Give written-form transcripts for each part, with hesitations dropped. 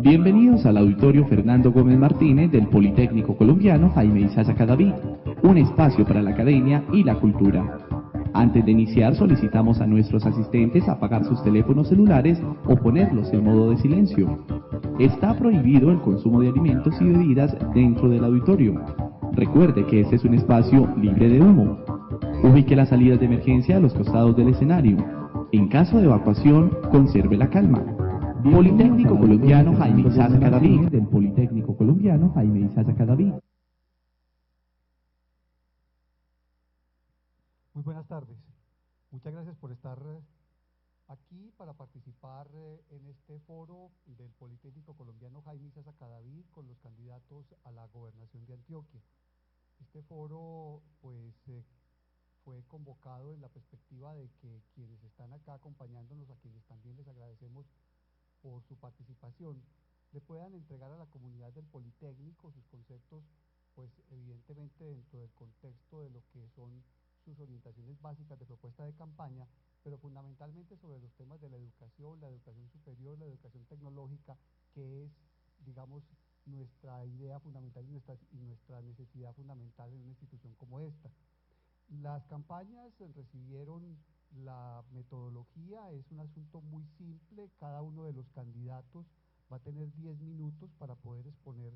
Bienvenidos al Auditorio Fernando Gómez Martínez del Politécnico Colombiano Jaime Isaza Cadavid, un espacio para la academia y la cultura. Antes de iniciar, solicitamos a nuestros asistentes apagar sus teléfonos celulares o ponerlos en modo de silencio. Está prohibido el consumo de alimentos y bebidas dentro del auditorio. Recuerde que este es un espacio libre de humo. Ubique las salidas de emergencia a los costados del escenario. En caso de evacuación, conserve la calma. Politécnico Colombiano Jaime Isaza Cadavid, del Politécnico Colombiano Jaime Isaza Cadavid. Muy buenas tardes. Muchas gracias por estar aquí para participar en este foro del Politécnico Colombiano Jaime Isaza Cadavid con los candidatos a la gobernación de Antioquia. Este foro pues fue convocado en la perspectiva de que quienes están acá acompañándonos, a quienes también les agradecemos por su participación, le puedan entregar a la comunidad del Politécnico sus conceptos, pues evidentemente dentro del contexto de lo que son sus orientaciones básicas de propuesta de campaña, pero fundamentalmente sobre los temas de la educación superior, la educación tecnológica, que es, digamos, nuestra idea fundamental y nuestra necesidad fundamental en una institución como esta. Las campañas recibieron la metodología, es un asunto muy simple, cada uno de los candidatos va a tener 10 minutos para poder exponer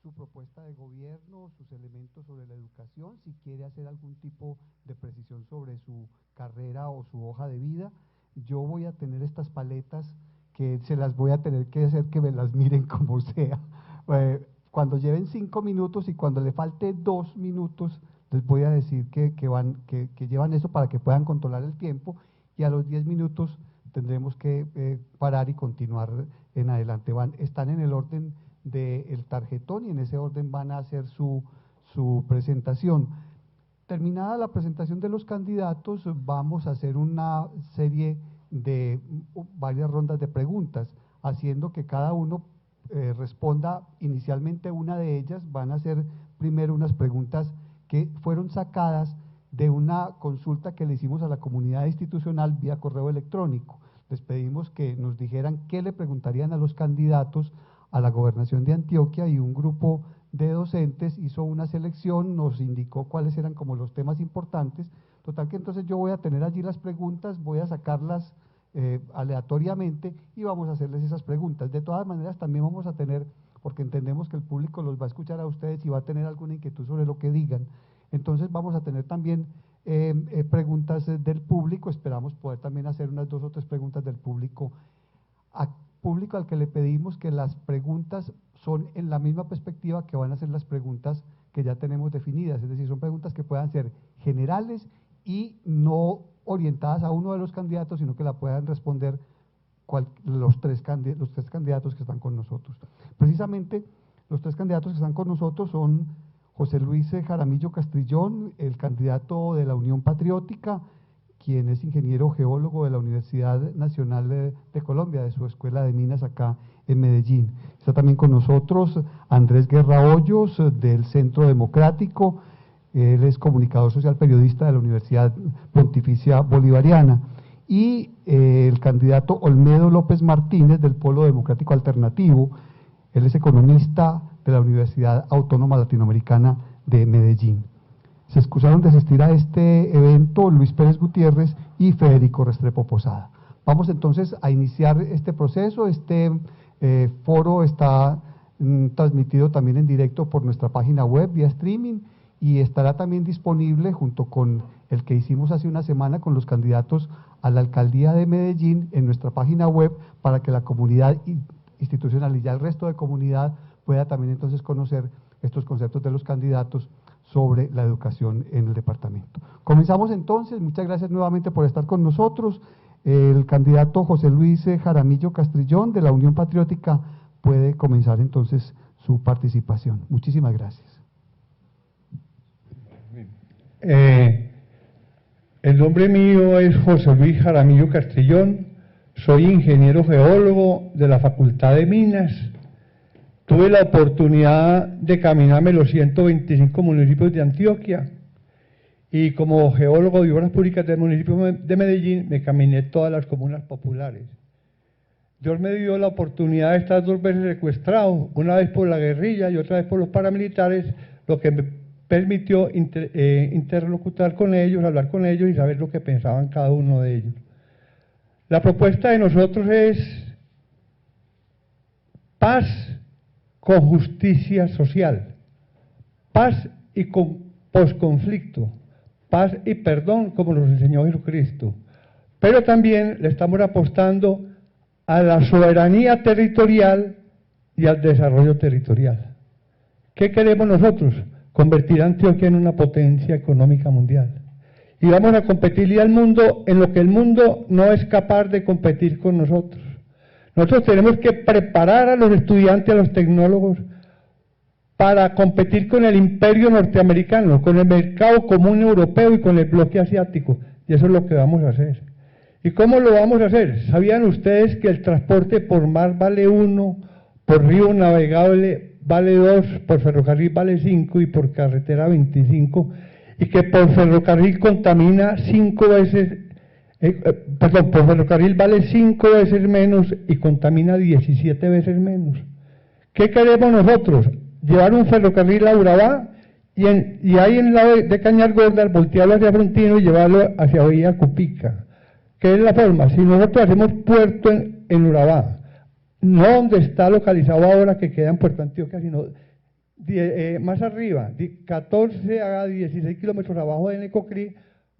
su propuesta de gobierno, sus elementos sobre la educación, si quiere hacer algún tipo de precisión sobre su carrera o su hoja de vida. Yo voy a tener estas paletas que se las voy a tener que hacer que me las miren como sea. Cuando lleven 5 minutos y cuando le falte 2 minutos, les voy a decir que llevan eso para que puedan controlar el tiempo, y a los 10 minutos tendremos que parar y continuar en adelante. Están en el orden del tarjetón y en ese orden van a hacer su presentación. Terminada la presentación de los candidatos, vamos a hacer una serie de varias rondas de preguntas, haciendo que cada uno responda inicialmente una de ellas. Van a hacer primero unas preguntas que fueron sacadas de una consulta que le hicimos a la comunidad institucional vía correo electrónico. Les pedimos que nos dijeran qué le preguntarían a los candidatos a la gobernación de Antioquia, y un grupo de docentes hizo una selección, nos indicó cuáles eran como los temas importantes. Total que entonces yo voy a tener allí las preguntas, voy a sacarlas aleatoriamente y vamos a hacerles esas preguntas. De todas maneras también vamos a tener, porque entendemos que el público los va a escuchar a ustedes y va a tener alguna inquietud sobre lo que digan, entonces vamos a tener también preguntas del público. Esperamos poder también hacer unas 2 o 3 preguntas del público al que le pedimos que las preguntas son en la misma perspectiva que van a ser las preguntas que ya tenemos definidas, es decir, son preguntas que puedan ser generales y no orientadas a uno de los candidatos, sino que la puedan responder los tres candidatos que están con nosotros. Precisamente los 3 candidatos que están con nosotros son José Luis Jaramillo Castrillón, el candidato de la Unión Patriótica, quien es ingeniero geólogo de la Universidad Nacional de Colombia, de su Escuela de Minas acá en Medellín. Está también con nosotros Andrés Guerra Hoyos, del Centro Democrático. Él es comunicador social periodista de la Universidad Pontificia Bolivariana. Y el candidato Olmedo López Martínez, del Polo Democrático Alternativo. Él es economista de la Universidad Autónoma Latinoamericana de Medellín. Se excusaron de asistir a este evento Luis Pérez Gutiérrez y Federico Restrepo Posada. Vamos entonces a iniciar este proceso. Este foro está transmitido también en directo por nuestra página web vía streaming, y estará también disponible junto con el que hicimos hace una semana con los candidatos a la alcaldía de Medellín en nuestra página web, para que la comunidad institucional y ya el resto de comunidad pueda también entonces conocer estos conceptos de los candidatos sobre la educación en el departamento. Comenzamos entonces. Muchas gracias nuevamente por estar con nosotros. El candidato José Luis Jaramillo Castrillón, de la Unión Patriótica, puede comenzar entonces su participación. Muchísimas gracias. El nombre mío es José Luis Jaramillo Castrillón, soy ingeniero geólogo de la Facultad de Minas. Tuve la oportunidad de caminarme los 125 municipios de Antioquia, y como geólogo de obras públicas del municipio de Medellín me caminé todas las comunas populares. Dios me dio la oportunidad de estar 2 veces secuestrado, una vez por la guerrilla y otra vez por los paramilitares, lo que me permitió interlocutar con ellos, hablar con ellos y saber lo que pensaban cada uno de ellos. La propuesta de nosotros es paz con justicia social, paz y con posconflicto, paz y perdón como nos enseñó Jesucristo. Pero también le estamos apostando a la soberanía territorial y al desarrollo territorial. ¿Qué queremos nosotros? Convertir a Antioquia en una potencia económica mundial. Y vamos a competirle al mundo en lo que el mundo no es capaz de competir con nosotros. Nosotros tenemos que preparar a los estudiantes, a los tecnólogos, para competir con el imperio norteamericano, con el mercado común europeo y con el bloque asiático. Y eso es lo que vamos a hacer. ¿Y cómo lo vamos a hacer? ¿Sabían ustedes que el transporte por mar vale 1, por río navegable vale 2, por ferrocarril vale 5 y por carretera 25? Y que por ferrocarril contamina 5 veces, por ferrocarril vale 5 veces menos y contamina 17 veces menos. ¿Qué queremos nosotros? Llevar un ferrocarril a Urabá y ahí en el lado de Cañargorda, voltearlo hacia Frontino y llevarlo hacia Bahía Cupica. ¿Qué es la forma? Si nosotros hacemos puerto en Urabá, no donde está localizado ahora que queda en Puerto Antioquia, sino más arriba, de 14 a 16 kilómetros abajo de Necoclí,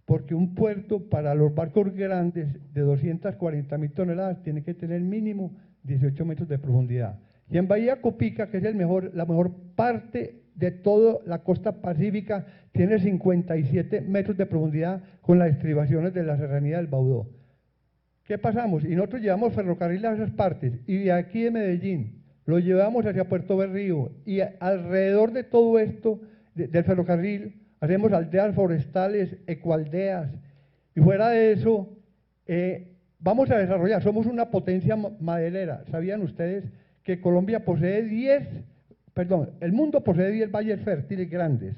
porque un puerto para los barcos grandes de 240.000 toneladas tiene que tener mínimo 18 metros de profundidad. Y en Bahía Cupica, que es la mejor parte de toda la costa pacífica, tiene 57 metros de profundidad con las estribaciones de la serranía del Baudó. ¿Qué pasamos? Y nosotros llevamos ferrocarril a esas partes, y de aquí de Medellín lo llevamos hacia Puerto Berrío, y alrededor de todo esto, del ferrocarril, hacemos aldeas forestales, ecoaldeas, y fuera de eso, vamos a desarrollar, somos una potencia maderera. ¿Sabían ustedes que Colombia posee el mundo posee 10 valles fértiles grandes,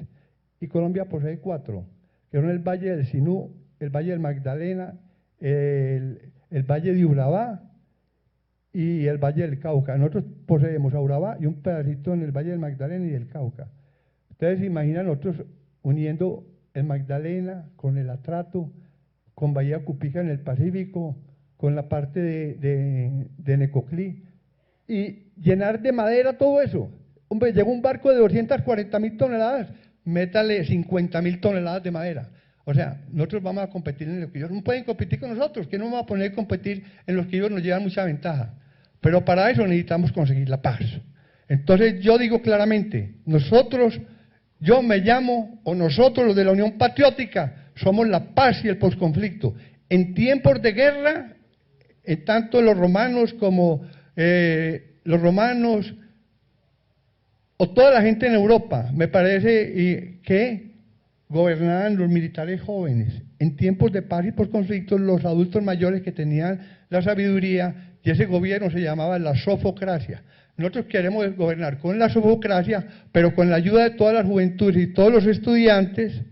y Colombia posee 4, que son el Valle del Sinú, el Valle del Magdalena, el Valle de Urabá y el Valle del Cauca? Nosotros poseemos a Urabá y un pedacito en el Valle del Magdalena y el Cauca. Ustedes se imaginan nosotros uniendo el Magdalena con el Atrato, con Bahía Cupica en el Pacífico, con la parte de Necoclí, y llenar de madera todo eso. Hombre, llega un barco de 240.000 toneladas, métale 50.000 toneladas de madera. O sea, nosotros vamos a competir en lo que ellos no pueden competir con nosotros, que no vamos a poner a competir en los que ellos nos llevan mucha ventaja. Pero para eso necesitamos conseguir la paz. Entonces yo digo claramente, nosotros, yo me llamo, o nosotros los de la Unión Patriótica, somos la paz y el posconflicto. En tiempos de guerra, tanto los romanos como o toda la gente en Europa, me parece que gobernaban los militares jóvenes. En tiempos de paz y posconflicto, los adultos mayores que tenían la sabiduría, y ese gobierno se llamaba la sofocracia. Nosotros queremos gobernar con la sofocracia, pero con la ayuda de todas las juventudes y todos los estudiantes,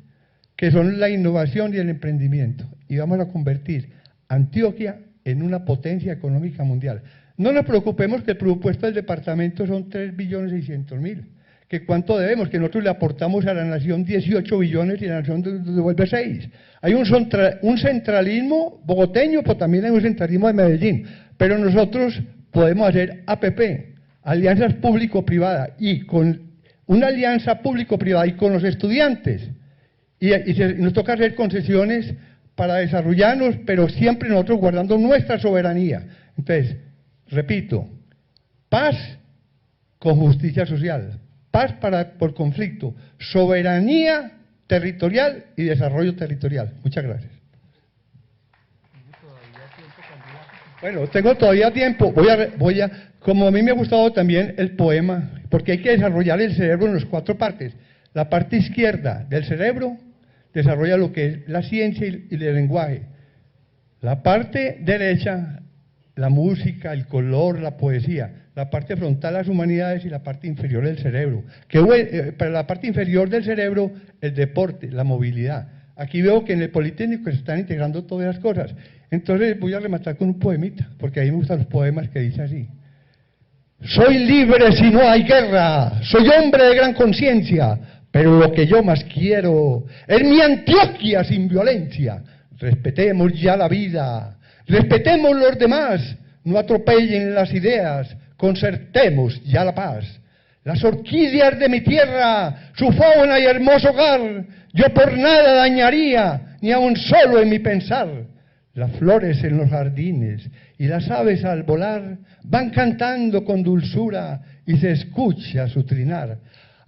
que son la innovación y el emprendimiento. Y vamos a convertir Antioquia en una potencia económica mundial. No nos preocupemos que el presupuesto del departamento son 3.600.000. ¿Que cuánto debemos? Que nosotros le aportamos a la nación 18 billones y la nación devuelve 6. Hay un centralismo bogoteño, pero también hay un centralismo de Medellín. Pero nosotros podemos hacer APP, alianzas público-privadas, y con una alianza público-privada y con los estudiantes. Y nos toca hacer concesiones para desarrollarnos, pero siempre nosotros guardando nuestra soberanía. Entonces, repito, paz con justicia social. Paz por conflicto, soberanía territorial y desarrollo territorial. Muchas gracias. Bueno, tengo todavía tiempo. Como a mí me ha gustado también el poema, porque hay que desarrollar el cerebro en las 4 partes. La parte izquierda del cerebro desarrolla lo que es la ciencia y el lenguaje. La parte derecha, la música, el color, la poesía. La parte frontal, las humanidades, y la parte inferior del cerebro. Para la parte inferior del cerebro, el deporte, la movilidad. Aquí veo que en el Politécnico se están integrando todas las cosas. Entonces voy a rematar con un poemita, porque a mí me gustan los poemas que dice así. Soy libre si no hay guerra, soy hombre de gran conciencia, pero lo que yo más quiero es mi Antioquia sin violencia. Respetemos ya la vida, respetemos los demás, no atropellen las ideas, concertemos ya la paz. Las orquídeas de mi tierra, su fauna y hermoso hogar, yo por nada dañaría, ni aun solo en mi pensar. Las flores en los jardines y las aves al volar van cantando con dulzura y se escucha su trinar.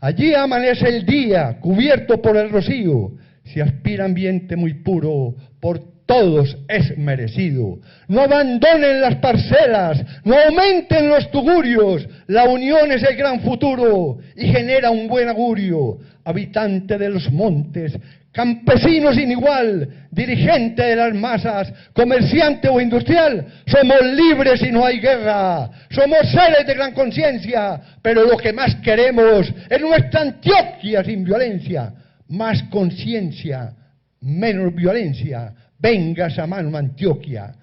Allí amanece el día, cubierto por el rocío, si aspira ambiente muy puro, por todos es merecido. No abandonen las parcelas, no aumenten los tugurios, la unión es el gran futuro y genera un buen augurio. Habitante de los montes, campesino sin igual, dirigente de las masas, comerciante o industrial, somos libres y no hay guerra, somos seres de gran conciencia, pero lo que más queremos es nuestra Antioquia sin violencia, más conciencia, menos violencia, venga esa mano Antioquia.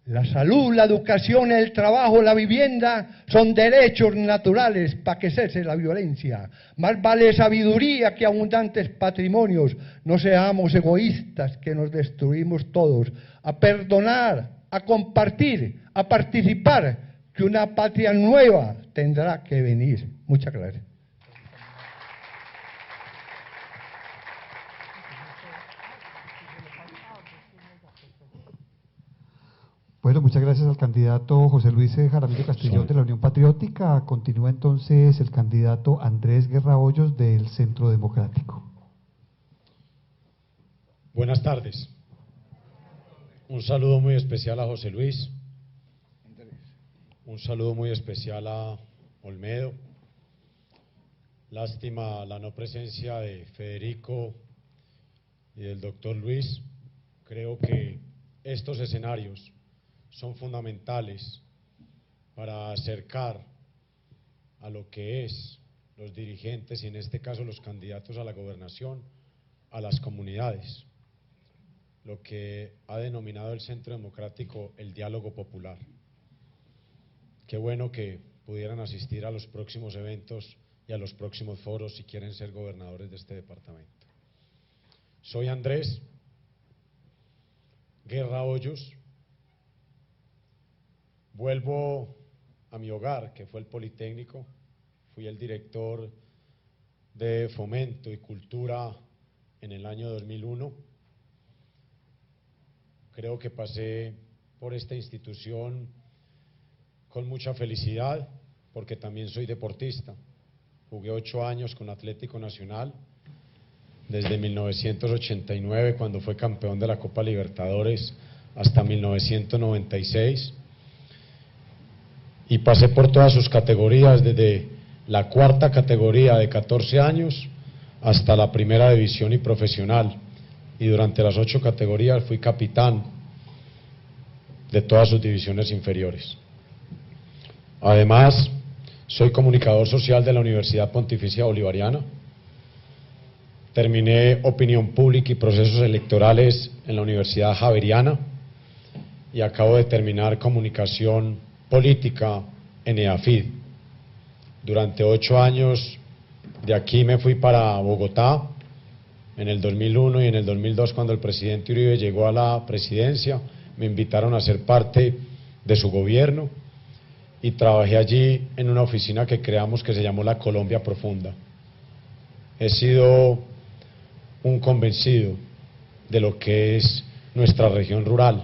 La salud, la educación, el trabajo, la vivienda son derechos naturales para que cese la violencia. Más vale sabiduría que abundantes patrimonios. No seamos egoístas que nos destruimos todos. A perdonar, a compartir, a participar, que una patria nueva tendrá que venir. Muchas gracias. Bueno, muchas gracias al candidato José Luis Jaramillo Castrillón de la Unión Patriótica. Continúa entonces el candidato Andrés Guerra Hoyos del Centro Democrático. Buenas tardes. Un saludo muy especial a José Luis. Un saludo muy especial a Olmedo. Lástima la no presencia de Federico y del doctor Luis. Creo que estos escenarios son fundamentales para acercar a lo que es los dirigentes y en este caso los candidatos a la gobernación a las comunidades, lo que ha denominado el Centro Democrático el diálogo popular. Qué bueno que pudieran asistir a los próximos eventos y a los próximos foros si quieren ser gobernadores de este departamento. Soy Andrés Guerra Hoyos. Vuelvo a mi hogar, que fue el Politécnico. Fui el director de Fomento y Cultura en el año 2001. Creo que pasé por esta institución con mucha felicidad, porque también soy deportista. Jugué 8 años con Atlético Nacional, desde 1989, cuando fue campeón de la Copa Libertadores, hasta 1996. Y pasé por todas sus categorías, desde la 4ª categoría de 14 años hasta la 1ª división y profesional. Y durante las 8 categorías fui capitán de todas sus divisiones inferiores. Además, soy comunicador social de la Universidad Pontificia Bolivariana. Terminé opinión pública y procesos electorales en la Universidad Javeriana y acabo de terminar comunicación política en EAFID. Durante 8 años de aquí me fui para Bogotá, en el 2001 y en el 2002, cuando el presidente Uribe llegó a la presidencia, me invitaron a ser parte de su gobierno y trabajé allí en una oficina que creamos que se llamó La Colombia Profunda. He sido un convencido de lo que es nuestra región rural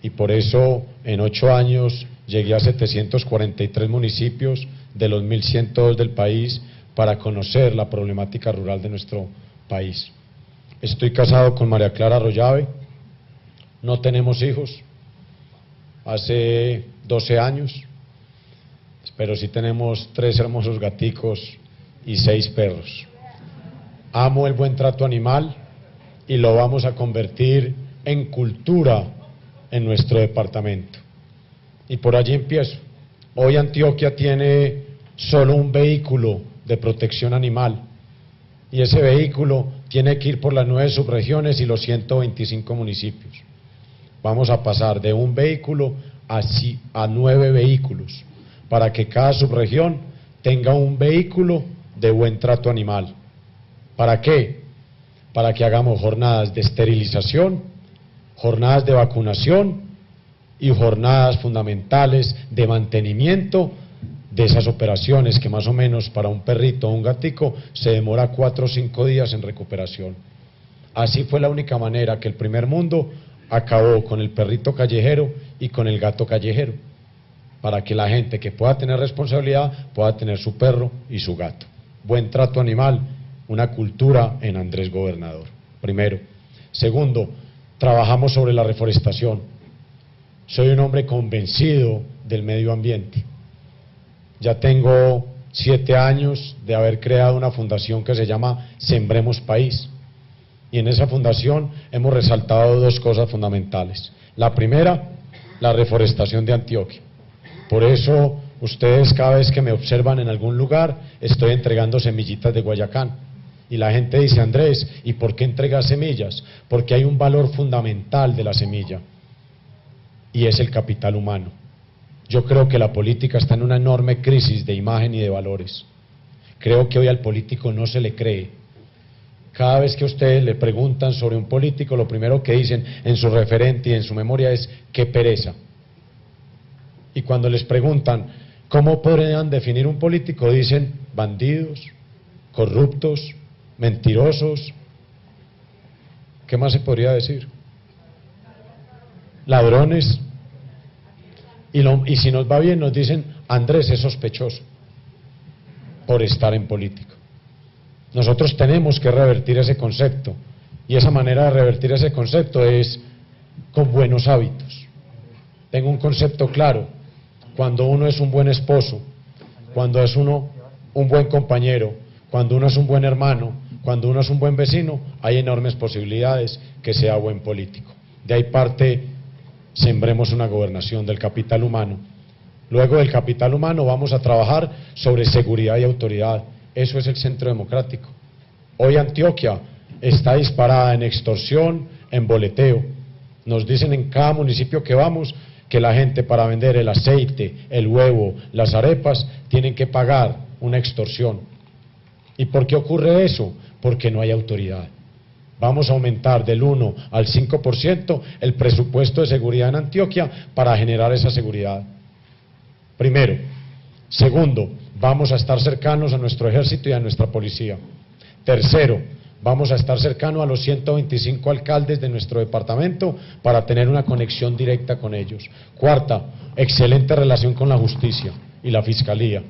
y por eso en 8 años llegué a 743 municipios de los 1.102 del país para conocer la problemática rural de nuestro país. Estoy casado con María Clara Arroyave, no tenemos hijos, hace 12 años, pero sí tenemos 3 hermosos gaticos y 6 perros. Amo el buen trato animal y lo vamos a convertir en cultura en nuestro departamento. Y por allí empiezo. Hoy Antioquia tiene solo un vehículo de protección animal y ese vehículo tiene que ir por las 9 subregiones y los 125 municipios. Vamos a pasar de un vehículo a 9 vehículos, para que cada subregión tenga un vehículo de buen trato animal. ¿Para qué? Para que hagamos jornadas de esterilización, jornadas de vacunación y jornadas fundamentales de mantenimiento de esas operaciones que más o menos para un perrito o un gatico se demora 4 o 5 días en recuperación. Así fue la única manera que el primer mundo acabó con el perrito callejero y con el gato callejero, para que la gente que pueda tener responsabilidad pueda tener su perro y su gato. Buen trato animal, una cultura en Andrés Gobernador, primero. Segundo, trabajamos sobre la reforestación. Soy un hombre convencido del medio ambiente. Ya tengo 7 años de haber creado una fundación que se llama Sembremos País. Y en esa fundación hemos resaltado 2 cosas fundamentales. La primera, la reforestación de Antioquia. Por eso, ustedes cada vez que me observan en algún lugar, estoy entregando semillitas de Guayacán. Y la gente dice, Andrés, ¿y por qué entregas semillas? Porque hay un valor fundamental de la semilla, y es el capital humano. Yo creo que la política está en una enorme crisis de imagen y de valores. Creo que hoy al político no se le cree. Cada vez que ustedes le preguntan sobre un político, lo primero que dicen en su referente y en su memoria es ¡qué pereza! Y cuando les preguntan ¿cómo podrían definir un político? Dicen bandidos, corruptos, mentirosos. ¿Qué más se podría decir? Ladrones. Y si nos va bien nos dicen Andrés es sospechoso por estar en política. Nosotros tenemos que revertir ese concepto, y esa manera de revertir ese concepto es con buenos hábitos. Tengo un concepto claro: cuando uno es un buen esposo, cuando es uno un buen compañero, cuando uno es un buen hermano, cuando uno es un buen vecino, hay enormes posibilidades que sea buen político. De ahí parte Sembremos una gobernación del capital humano. Luego del capital humano vamos a trabajar sobre seguridad y autoridad. Eso es el centro democrático. Hoy Antioquia está disparada en extorsión, en boleteo. Nos dicen en cada municipio que vamos que la gente para vender el aceite, el huevo, las arepas, tienen que pagar una extorsión. ¿Y por qué ocurre eso? Porque no hay autoridad. Vamos a aumentar del 1 al 5% el presupuesto de seguridad en Antioquia para generar esa seguridad. Primero. Segundo, vamos a estar cercanos a nuestro ejército y a nuestra policía. Tercero, vamos a estar cercanos a los 125 alcaldes de nuestro departamento para tener una conexión directa con ellos. Cuarta, excelente relación con la justicia y la fiscalía.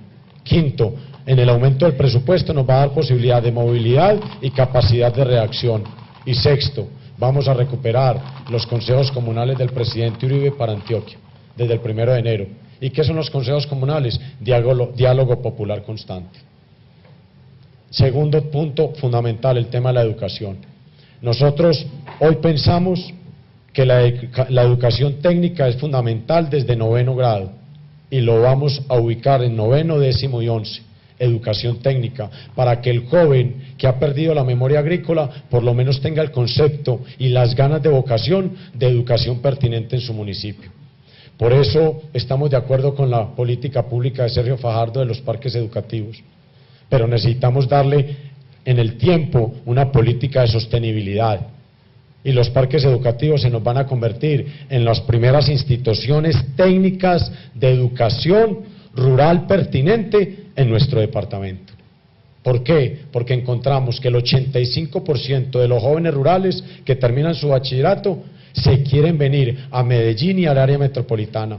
Quinto, en el aumento del presupuesto nos va a dar posibilidad de movilidad y capacidad de reacción. Y sexto, vamos a recuperar los consejos comunales del presidente Uribe para Antioquia, desde el 1 de enero. ¿Y qué son los consejos comunales? Diálogo popular constante. Segundo punto fundamental, el tema de la educación. Nosotros hoy pensamos que la educación técnica es fundamental desde 9º grado, y lo vamos a ubicar en 9º, 10º y 11º. Educación técnica, para que el joven que ha perdido la memoria agrícola por lo menos tenga el concepto y las ganas de vocación de educación pertinente en su municipio. Por eso estamos de acuerdo con la política pública de Sergio Fajardo de los parques educativos, pero necesitamos darle en el tiempo una política de sostenibilidad, y los parques educativos se nos van a convertir en las primeras instituciones técnicas de educación rural pertinente en nuestro departamento. ¿Por qué? Porque encontramos que el 85% de los jóvenes rurales que terminan su bachillerato se quieren venir a Medellín y al área metropolitana.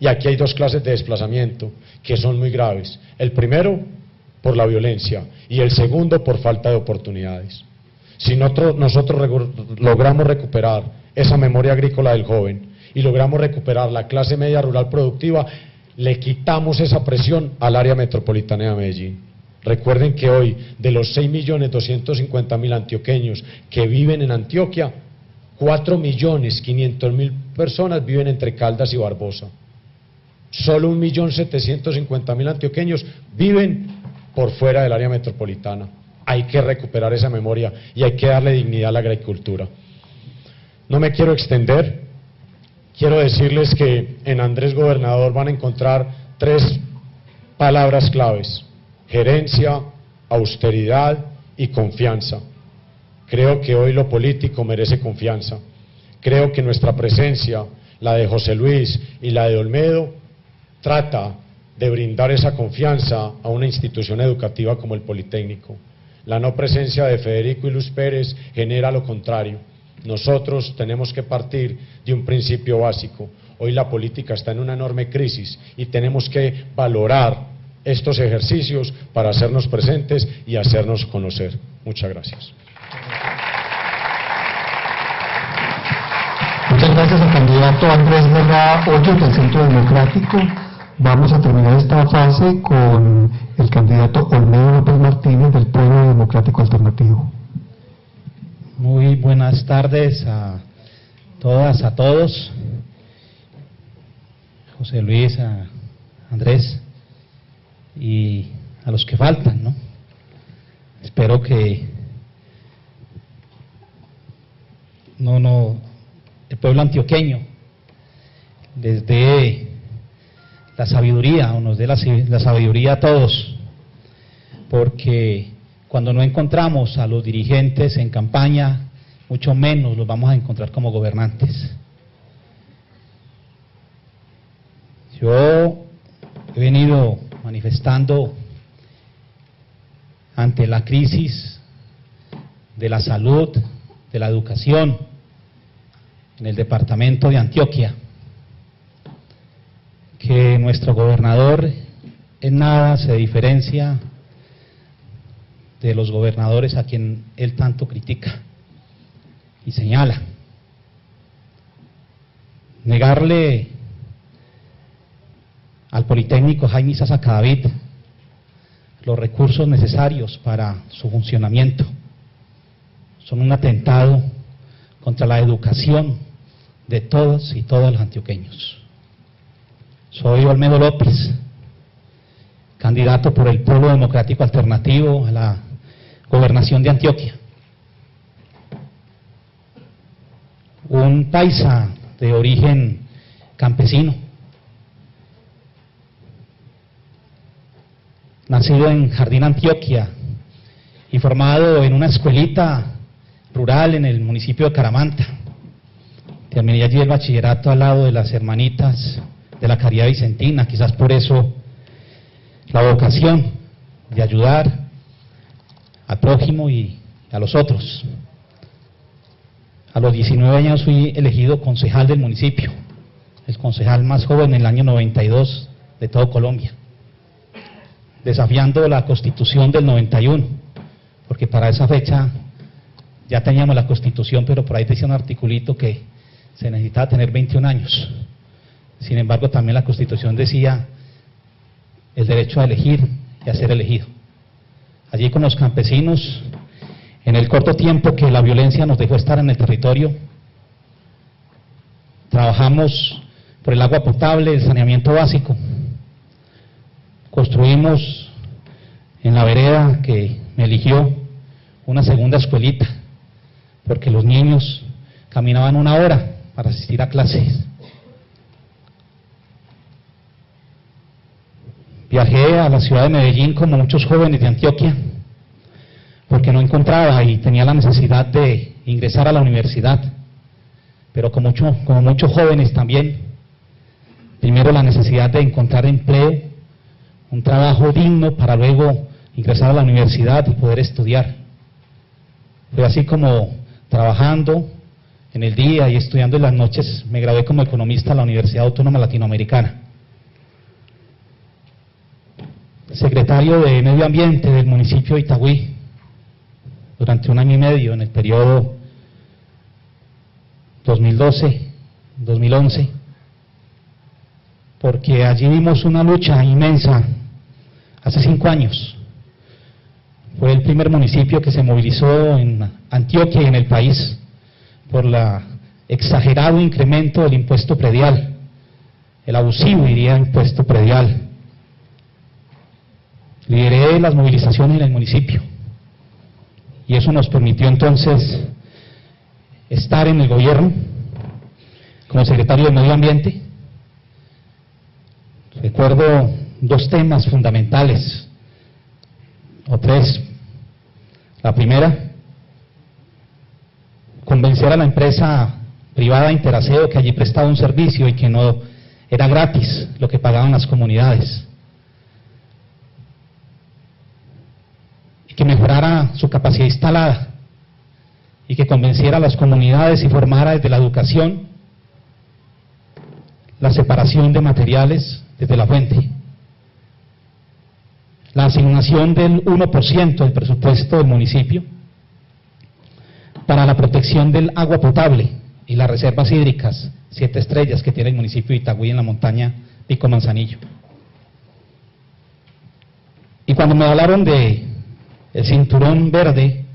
Y aquí hay 2 clases de desplazamiento que son muy graves. El primero, por la violencia, y el segundo, por falta de oportunidades. Si nosotros logramos recuperar esa memoria agrícola del joven y logramos recuperar la clase media rural productiva, le quitamos esa presión al área metropolitana de Medellín. Recuerden que hoy, de los 6.250.000 antioqueños que viven en Antioquia, 4.500.000 personas viven entre Caldas y Barbosa. Solo 1.750.000 antioqueños viven por fuera del área metropolitana. hay que recuperar esa memoria y hay que darle dignidad a la agricultura. No me quiero extender, quiero decirles que en Andrés Gobernador van a encontrar 3 palabras claves: gerencia, austeridad y confianza. Creo que hoy lo político merece confianza. Creo que nuestra presencia, la de José Luis y la de Olmedo, trata de brindar esa confianza a una institución educativa como el Politécnico. La no presencia de Federico y Luz Pérez genera lo contrario. Nosotros tenemos que partir de un principio básico. Hoy la política está en una enorme crisis y tenemos que valorar estos ejercicios para hacernos presentes y hacernos conocer. Muchas gracias. Muchas gracias al candidato Andrés Guerra Hoyos del Centro Democrático. Vamos a terminar esta fase con el candidato Olmedo López Martínez del Pueblo Democrático Alternativo. Muy buenas tardes a todas, a todos. José Luis, a Andrés y a los que faltan, ¿no? Espero que el pueblo antioqueño les dé la sabiduría, o nos dé la sabiduría a todos, porque cuando no encontramos a los dirigentes en campaña, mucho menos los vamos a encontrar como gobernantes. Yo he venido manifestando ante la crisis de la salud, de la educación en el departamento de Antioquia, que nuestro gobernador en nada se diferencia de los gobernadores a quien él tanto critica y señala. Negarle al Politécnico Jaime Isaza Cadavid los recursos necesarios para su funcionamiento son un atentado contra la educación de todos y todas los antioqueños. Soy Olmedo López, candidato por el Pueblo Democrático Alternativo a la gobernación de Antioquia. Un paisa de origen campesino, nacido en Jardín, Antioquia, y formado en una escuelita rural en el municipio de Caramanta. Terminé allí el bachillerato al lado de las hermanitas de la Caridad Vicentina, quizás por eso la vocación de ayudar al prójimo y a los otros. A los 19 años fui elegido concejal del municipio, el concejal más joven en el año 92 de todo Colombia, desafiando la Constitución del 91, porque para esa fecha ya teníamos la Constitución, pero por ahí decía un articulito que se necesitaba tener 21 años. Sin embargo, también la Constitución decía el derecho a elegir y a ser elegido. Allí con los campesinos, en el corto tiempo que la violencia nos dejó estar en el territorio, trabajamos por el agua potable, el saneamiento básico, construimos en la vereda que me eligió una segunda escuelita, porque los niños caminaban 1 hora para asistir a clases. Viajé a la ciudad de Medellín como muchos jóvenes de Antioquia, porque no encontraba y tenía la necesidad de ingresar a la universidad, pero como muchos jóvenes también, primero la necesidad de encontrar empleo, un trabajo digno para luego ingresar a la universidad y poder estudiar. Fue así como trabajando en el día y estudiando en las noches me gradué como economista en la Universidad Autónoma Latinoamericana. Secretario de Medio Ambiente del municipio de Itagüí durante 1 año y medio en el periodo 2012-2011, porque allí vimos una lucha inmensa hace 5 años. Fue el primer municipio que se movilizó en Antioquia y en el país por el exagerado incremento del impuesto predial, el abusivo, diría, impuesto predial. Lideré las movilizaciones en el municipio. y eso nos permitió entonces estar en el gobierno como secretario de Medio Ambiente. Recuerdo dos temas fundamentales, o tres. La primera, convencer a la empresa privada Interaseo que allí prestaba un servicio y que no era gratis lo que pagaban las comunidades, y que mejorara su capacidad instalada, y que convenciera a las comunidades y formara desde la educación la separación de materiales desde la fuente, la asignación del 1% del presupuesto del municipio para la protección del agua potable y las reservas hídricas 7 estrellas que tiene el municipio de Itagüí en la montaña Pico Manzanillo. Y cuando me hablaron de el cinturón verde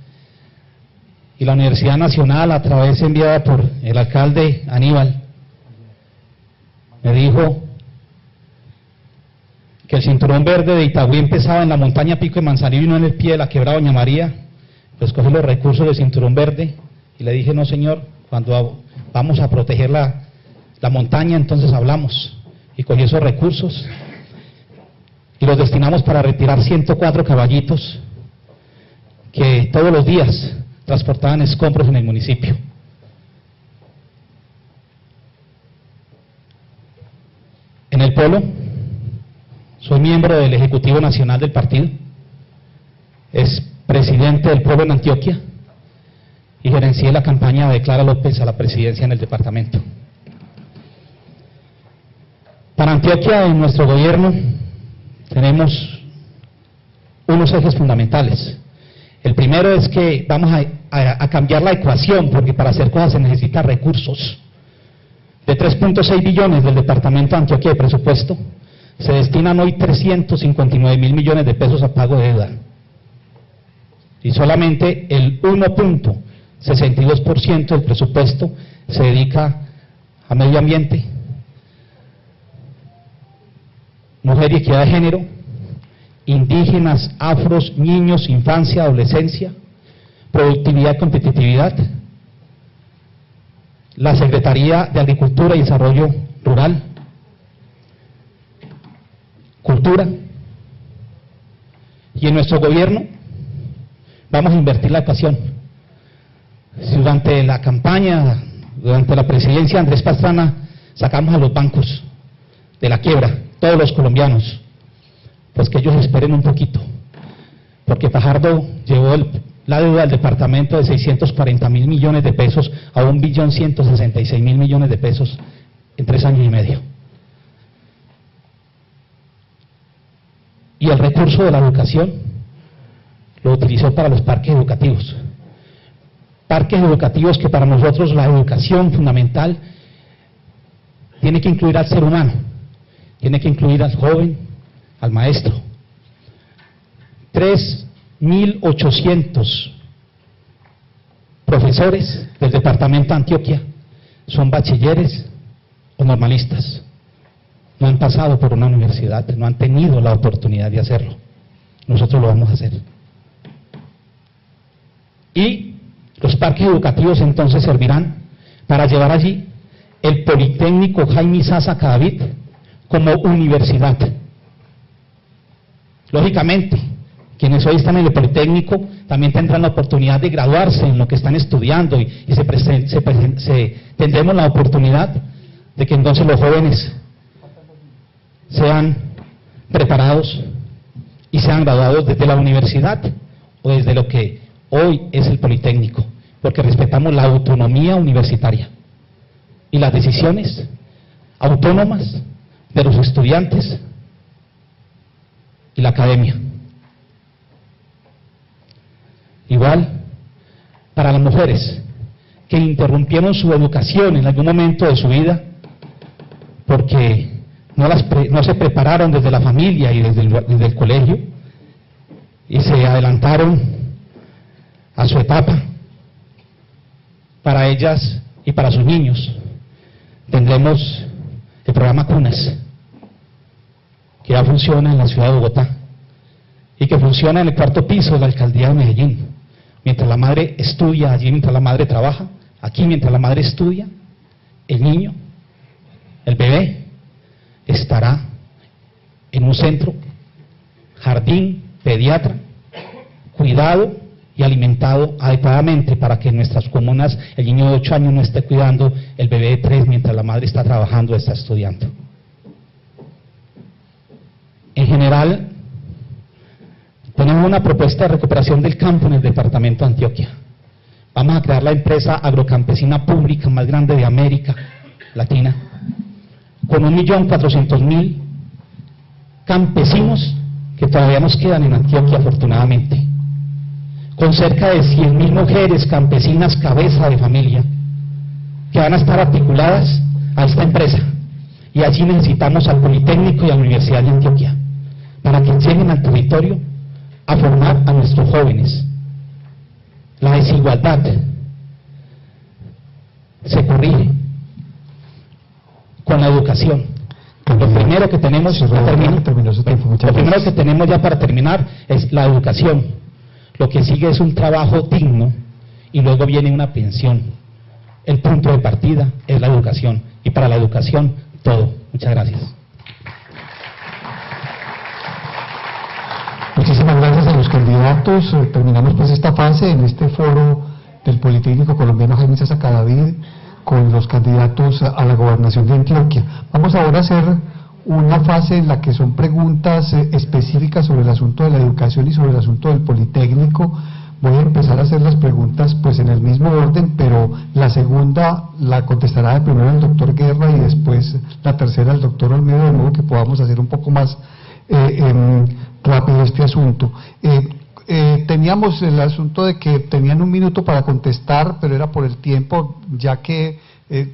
y la Universidad Nacional, a través enviada por el alcalde Aníbal, me dijo que el cinturón verde de Itagüí empezaba en la montaña Pico de Manzanillo y no en el pie de la quebrada Doña María, pues cogí los recursos del cinturón verde y le dije: no señor, cuando vamos a proteger la montaña entonces hablamos. Y cogí esos recursos y los destinamos para retirar 104 caballitos que todos los días transportaban escombros en el municipio. En el Polo soy miembro del Ejecutivo Nacional del partido, es presidente del pueblo en Antioquia y gerencié la campaña de Clara López a la presidencia en el departamento. Para Antioquia, en nuestro gobierno, tenemos unos ejes fundamentales. El primero es que vamos a cambiar la ecuación, porque para hacer cosas se necesitan recursos. De 3.6 billones del departamento de Antioquia de presupuesto, se destinan hoy 359.000 millones de pesos a pago de deuda. Y solamente el 1.62% del presupuesto se dedica a medio ambiente, mujer y equidad de género, indígenas, afros, niños, infancia, adolescencia, productividad y competitividad, la Secretaría de Agricultura y Desarrollo Rural, cultura, y en nuestro gobierno vamos a invertir la ecuación. Si durante la campaña, durante la presidencia de Andrés Pastrana, sacamos a los bancos de la quiebra, todos los colombianos, pues que ellos esperen un poquito, porque Fajardo llevó la deuda del departamento de 640.000 millones de pesos a 1.166.000 millones de pesos en 3 años y medio. Y el recurso de la educación lo utilizó para los parques educativos. Parques educativos que para nosotros la educación fundamental tiene que incluir al ser humano, tiene que incluir al joven, al maestro. 3.800 profesores del departamento de Antioquia son bachilleres o normalistas. No han pasado por una universidad, no han tenido la oportunidad de hacerlo. Nosotros lo vamos a hacer. Y los parques educativos entonces servirán para llevar allí el Politécnico Jaime Isaza Cadavid como universidad. Lógicamente, quienes hoy están en el Politécnico también tendrán la oportunidad de graduarse en lo que están estudiando y tendremos la oportunidad de que entonces los jóvenes sean preparados y sean graduados desde la universidad o desde lo que hoy es el Politécnico, porque respetamos la autonomía universitaria y las decisiones autónomas de los estudiantes y la academia. Igual para las mujeres que interrumpieron su educación en algún momento de su vida porque no se prepararon desde la familia y desde el colegio y se adelantaron a su etapa. Para ellas y para sus niños tendremos el programa Cunas, que ya funciona en la ciudad de Bogotá y que funciona en el 4º piso de la alcaldía de Medellín. mientras la madre estudia, allí mientras la madre trabaja, aquí mientras la madre estudia, el niño, el bebé, estará en un centro, jardín, pediatra, cuidado y alimentado adecuadamente para que en nuestras comunas el niño de 8 años no esté cuidando el bebé de 3 mientras la madre está trabajando o está estudiando. En general, tenemos una propuesta de recuperación del campo en el departamento de Antioquia. Vamos a crear la empresa agrocampesina pública más grande de América Latina, con 1.400.000 campesinos que todavía nos quedan en Antioquia, afortunadamente, con cerca de 100.000 mujeres campesinas cabeza de familia que van a estar articuladas a esta empresa, y allí necesitamos al Politécnico y a la Universidad de Antioquia para que lleguen al territorio a formar a nuestros jóvenes. La desigualdad se corrige con la educación. Lo primero que tenemos, lo primero que tenemos ya para terminar es la educación. Lo que sigue es un trabajo digno y luego viene una pensión. El punto de partida es la educación, y para la educación todo. Muchas gracias. Muchísimas gracias a los candidatos. Terminamos pues esta fase en este foro del Politécnico Colombiano Jaime Isaza Cadavid con los candidatos a la gobernación de Antioquia. Vamos ahora a hacer una fase en la que son preguntas específicas sobre el asunto de la educación y sobre el asunto del Politécnico. Voy a empezar a hacer las preguntas pues en el mismo orden, pero la segunda la contestará de primero el doctor Guerra y después la tercera el doctor Olmedo, de modo que podamos hacer un poco más rápido este asunto. Teníamos el asunto de que tenían 1 minuto para contestar, pero era por el tiempo, ya que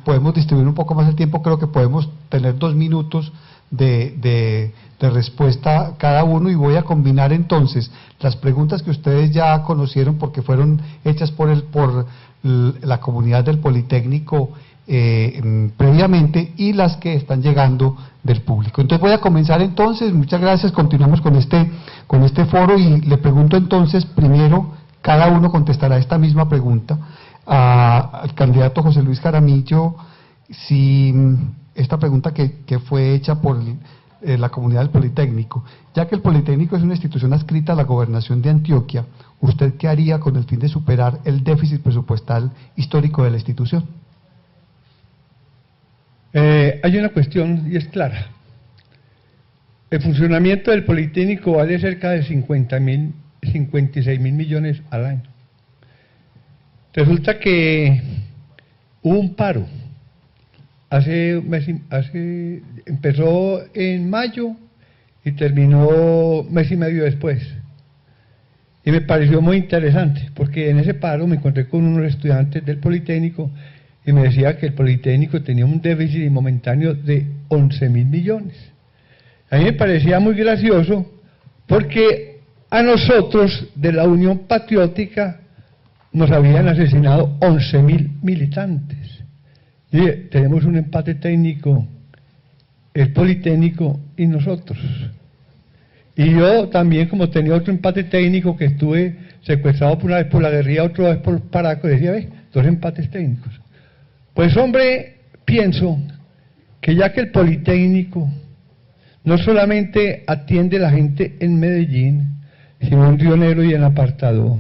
podemos distribuir un poco más el tiempo, creo que podemos tener 2 minutos de respuesta cada uno, y voy a combinar entonces las preguntas que ustedes ya conocieron porque fueron hechas por la comunidad del Politécnico previamente, y las que están llegando del público. Entonces voy a comenzar entonces. Muchas gracias, continuamos con este foro, y le pregunto entonces primero, cada uno contestará esta misma pregunta al candidato José Luis Jaramillo, si esta pregunta que fue hecha por la comunidad del Politécnico: ya que el Politécnico es una institución adscrita a la gobernación de Antioquia, ¿usted qué haría con el fin de superar el déficit presupuestal histórico de la institución? Hay una cuestión y es clara. El funcionamiento del Politécnico vale cerca de 56.000 millones al año. Resulta que hubo un paro. Empezó en mayo y terminó mes y medio después. Y me pareció muy interesante, porque en ese paro me encontré con unos estudiantes del Politécnico y me decía que el Politécnico tenía un déficit momentáneo de 11.000 millones. A mí me parecía muy gracioso, porque a nosotros de la Unión Patriótica nos habían asesinado 11.000 militantes. Y tenemos un empate técnico, el Politécnico y nosotros. Y yo también, como tenía otro empate técnico, que estuve secuestrado por una vez por la guerrilla, otra vez por Paraco, decía, 2 empates técnicos. Pues hombre, pienso que ya que el Politécnico no solamente atiende a la gente en Medellín, sino en Río Negro y en Apartado,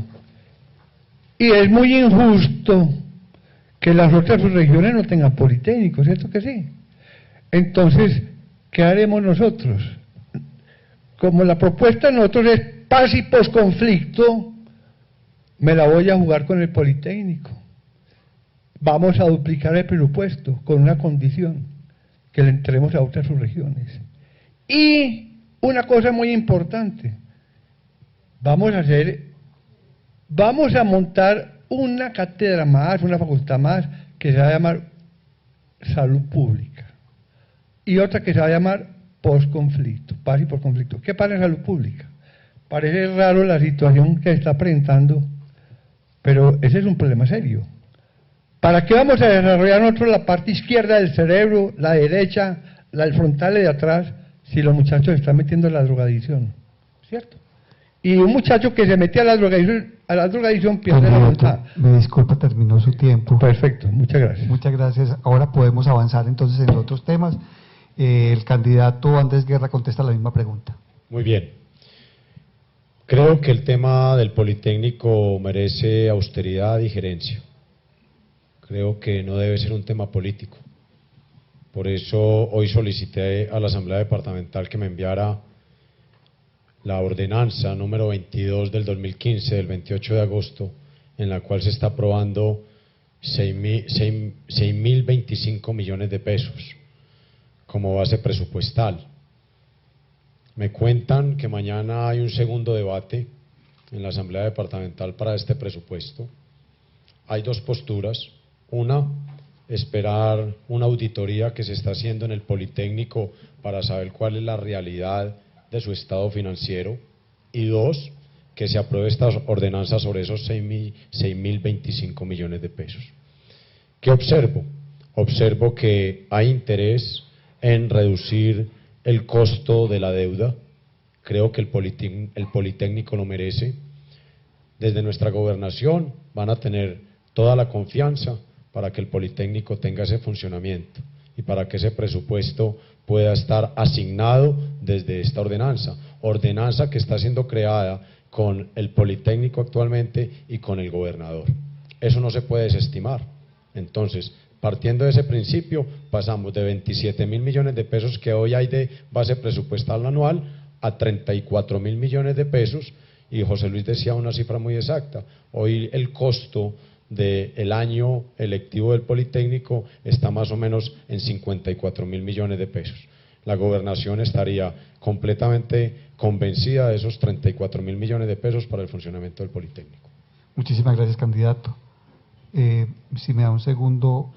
y es muy injusto que las otras regiones no tengan Politécnico, ¿cierto que sí? Entonces, ¿qué haremos nosotros? Como la propuesta de nosotros es paz y posconflicto, me la voy a jugar con el Politécnico. Vamos a duplicar el presupuesto con una condición, que le entremos a otras subregiones. Y una cosa muy importante, vamos a montar una cátedra más, una facultad más, que se va a llamar Salud Pública, y otra que se va a llamar Posconflicto, Paz y Posconflicto. ¿Qué pasa en Salud Pública? Parece raro la situación que está presentando, pero ese es un problema serio. ¿Para qué vamos a desarrollar nosotros la parte izquierda del cerebro, la derecha, el frontal de atrás, si los muchachos están metiendo la drogadicción? ¿Cierto? y un muchacho que se metía a la drogadicción pierde la voluntad. Me disculpa, terminó su tiempo. Perfecto, muchas gracias. Muchas gracias. Ahora podemos avanzar entonces en otros temas. El candidato Andrés Guerra contesta la misma pregunta. Muy bien. Creo que el tema del Politécnico merece austeridad y gerencia. Creo que no debe ser un tema político. Por eso hoy solicité a la Asamblea Departamental que me enviara la ordenanza número 22 del 2015, del 28 de agosto, en la cual se está aprobando 6.025 millones de pesos como base presupuestal. Me cuentan que mañana hay un segundo debate en la Asamblea Departamental para este presupuesto. Hay dos posturas. Una, esperar una auditoría que se está haciendo en el Politécnico para saber cuál es la realidad de su estado financiero. Y dos, que se apruebe esta ordenanza sobre esos 6.025 millones de pesos. ¿Qué observo? Observo que hay interés en reducir el costo de la deuda. Creo que el Politécnico lo merece. Desde nuestra gobernación van a tener toda la confianza para que el Politécnico tenga ese funcionamiento y para que ese presupuesto pueda estar asignado desde esta ordenanza que está siendo creada con el Politécnico actualmente y con el gobernador. Eso no se puede desestimar. Entonces, partiendo de ese principio, pasamos de 27.000 millones de pesos que hoy hay de base presupuestal anual a 34.000 millones de pesos, y José Luis decía una cifra muy exacta. Hoy el costo del año electivo del Politécnico está más o menos en 54.000 millones de pesos. La gobernación estaría completamente convencida de esos 34.000 millones de pesos para el funcionamiento del Politécnico. Muchísimas gracias, candidato. Si me da un segundo.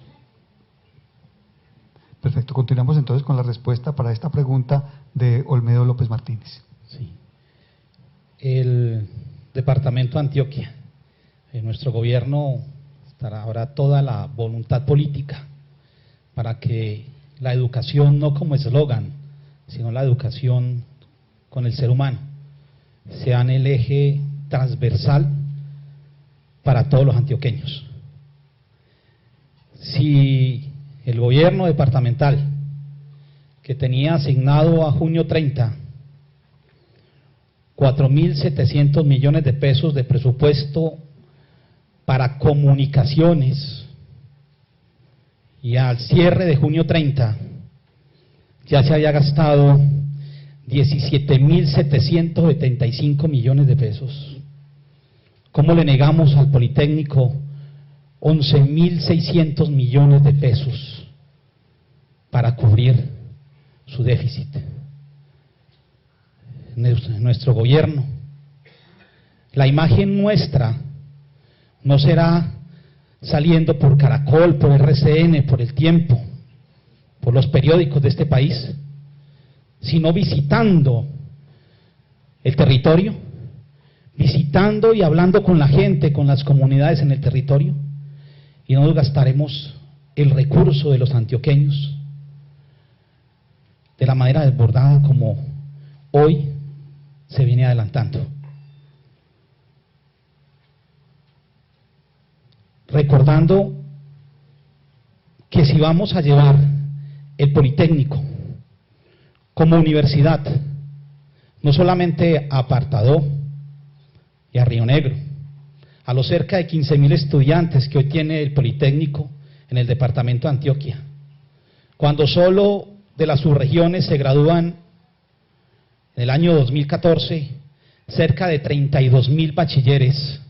Perfecto, continuamos entonces con la respuesta para esta pregunta de Olmedo López Martínez. Sí. El departamento de Antioquia, en nuestro gobierno habrá toda la voluntad política para que la educación, no como eslogan, sino la educación con el ser humano, sean el eje transversal para todos los antioqueños. Si el gobierno departamental, que tenía asignado a junio 30 4.700 millones de pesos de presupuesto para comunicaciones, y al cierre de junio 30 ya se había gastado 17.775 millones de pesos, ¿cómo le negamos al Politécnico 11.600 millones de pesos para cubrir su déficit? Nuestro gobierno, la imagen nuestra no será saliendo por Caracol, por RCN, por El Tiempo, por los periódicos de este país, sino visitando el territorio, visitando y hablando con la gente, con las comunidades en el territorio, y no nos gastaremos el recurso de los antioqueños de la manera desbordada como hoy se viene adelantando. Recordando que si vamos a llevar el Politécnico como universidad, no solamente a Apartadó y a Río Negro, a los cerca de 15.000 estudiantes que hoy tiene el Politécnico en el departamento de Antioquia, cuando solo de las subregiones se gradúan en el año 2014 cerca de 32.000 bachilleres.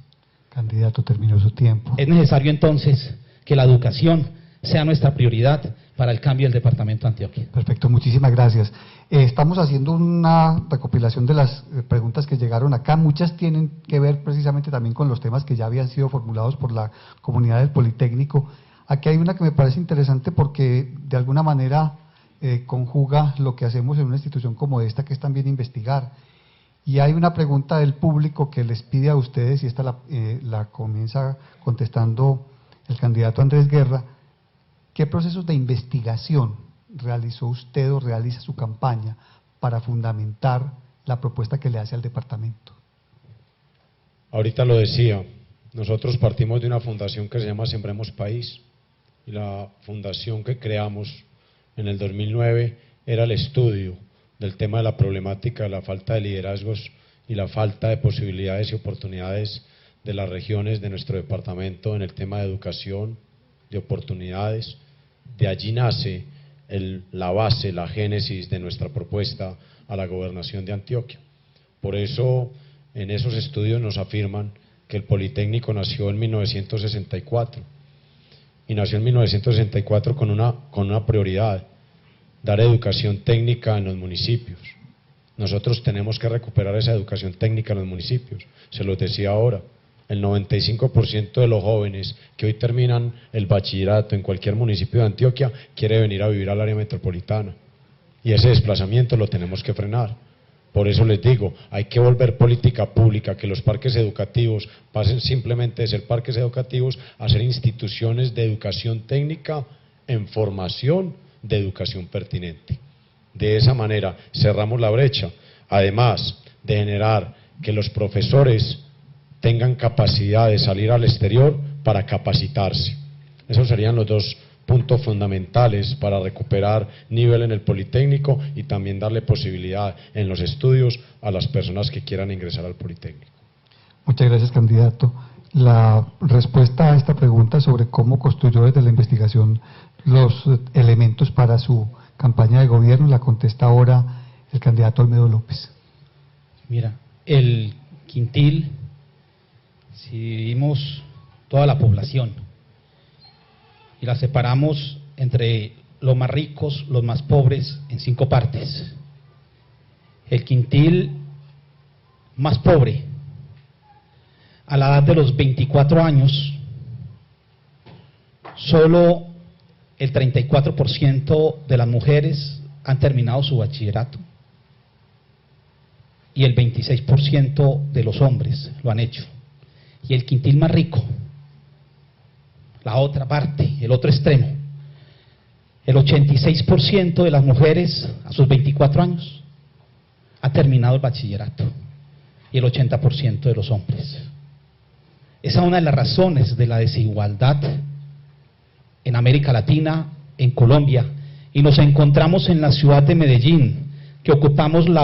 Candidato, terminó su tiempo. Es necesario entonces que la educación sea nuestra prioridad para el cambio del departamento de Antioquia. Perfecto, muchísimas gracias. Estamos haciendo una recopilación de las preguntas que llegaron acá. Muchas tienen que ver precisamente también con los temas que ya habían sido formulados por la comunidad del Politécnico. Aquí hay una que me parece interesante porque de alguna manera conjuga lo que hacemos en una institución como esta, que es también investigar. Y hay una pregunta del público que les pide a ustedes, y esta la comienza contestando el candidato Andrés Guerra. ¿Qué procesos de investigación realizó usted o realiza su campaña para fundamentar la propuesta que le hace al departamento? Ahorita lo decía, nosotros partimos de una fundación que se llama Sembremos País, y la fundación que creamos en el 2009 era el estudio del tema de la problemática de la falta de liderazgos y la falta de posibilidades y oportunidades de las regiones de nuestro departamento en el tema de educación, de oportunidades. De allí nace la base, la génesis de nuestra propuesta a la gobernación de Antioquia. Por eso, en esos estudios nos afirman que el Politécnico nació en 1964, y nació en 1964 con una prioridad: dar educación técnica en los municipios. Nosotros tenemos que recuperar esa educación técnica en los municipios. Se los decía ahora, el 95% de los jóvenes que hoy terminan el bachillerato en cualquier municipio de Antioquia quiere venir a vivir al área metropolitana, y ese desplazamiento lo tenemos que frenar. Por eso les digo, hay que volver política pública, que los parques educativos pasen simplemente de ser parques educativos a ser instituciones de educación técnica en formación de educación pertinente. De esa manera cerramos la brecha, además de generar que los profesores tengan capacidad de salir al exterior para capacitarse. Esos serían los dos puntos fundamentales para recuperar nivel en el Politécnico y también darle posibilidad en los estudios a las personas que quieran ingresar al Politécnico. Muchas gracias, candidato. La respuesta a esta pregunta sobre cómo construyó desde la investigación los elementos para su campaña de gobierno la contesta ahora el candidato Olmedo López. Mira, el Quintil, si dividimos toda la población y la separamos entre los más ricos, los más pobres, en 5 partes. El Quintil más pobre, a la edad de los 24 años, solo el 34% de las mujeres han terminado su bachillerato y el 26% de los hombres lo han hecho. Y el Quintil más rico, la otra parte, el otro extremo, el 86% de las mujeres a sus 24 años ha terminado el bachillerato y el 80% de los hombres. Esa es una de las razones de la desigualdad en América Latina, en Colombia, y nos encontramos en la ciudad de Medellín, que ocupamos el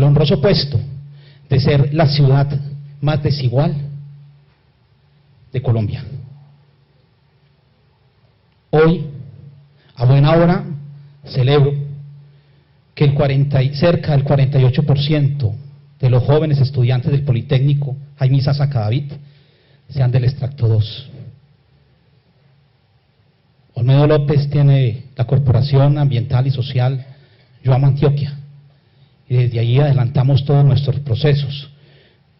honroso puesto de ser la ciudad más desigual de Colombia. Hoy, a buena hora, celebro que cerca del 48% de los jóvenes estudiantes del Politécnico Jaime Isaza Cadavid sean del extracto 2. Olmedo López tiene la Corporación Ambiental y Social Yo Amo Antioquia, y desde ahí adelantamos todos nuestros procesos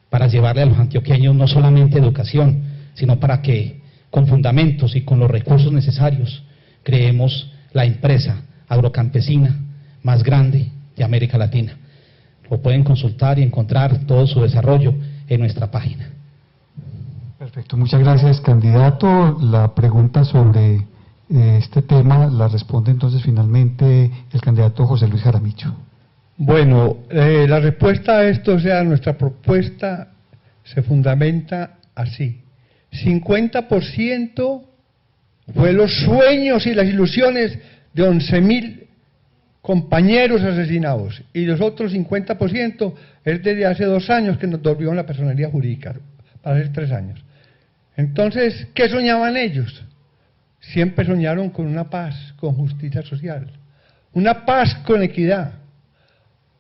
para llevarle a los antioqueños no solamente educación, sino para que con fundamentos y con los recursos necesarios creemos la empresa agrocampesina más grande de América Latina. Lo pueden consultar y encontrar todo su desarrollo en nuestra página. Perfecto, muchas gracias, candidato. La pregunta sobre este tema la responde entonces finalmente el candidato José Luis Jaramillo. Bueno, la respuesta a esto, o sea, nuestra propuesta se fundamenta así. 50% fue los sueños y las ilusiones de 11.000 compañeros asesinados, y los otros 50% es desde hace 2 años que nos devolvieron la personería jurídica, para hacer 3 años. Entonces, ¿qué soñaban ellos? Siempre soñaron con una paz, con justicia social, una paz con equidad.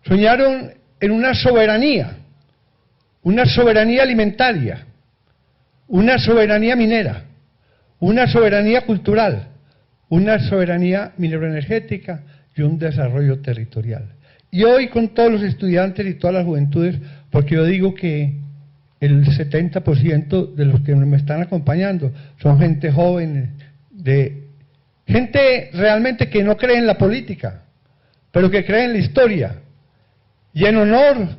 Soñaron en una soberanía alimentaria, una soberanía minera, una soberanía cultural, una soberanía mineroenergética y un desarrollo territorial. Y hoy con todos los estudiantes y todas las juventudes, porque yo digo que el 70% de los que me están acompañando son gente joven, gente realmente que no cree en la política, pero que cree en la historia. Y en honor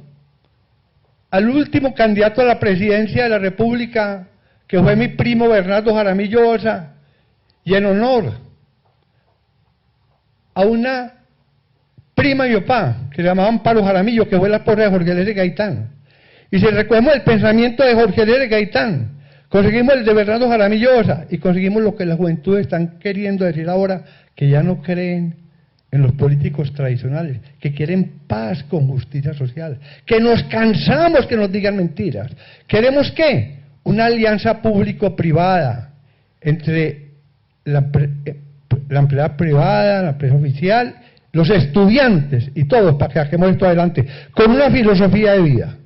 al último candidato a la presidencia de la República, que fue mi primo Bernardo Jaramillo Osa, y en honor a una prima de mi papá, que se llamaba Amparo Jaramillo, que fue la esposa de Jorge Eliezer Gaitán. Y si recogemos el pensamiento de Jorge Eliezer Gaitán, conseguimos el de Bernardo Jaramillo Osa, y conseguimos lo que la juventud están queriendo decir ahora, que ya no creen en los políticos tradicionales, que quieren paz con justicia social, que nos cansamos que nos digan mentiras. ¿Queremos qué? Una alianza público-privada entre la empresa privada, la empresa oficial, los estudiantes y todos, para que saquemos esto adelante, con una filosofía de vida.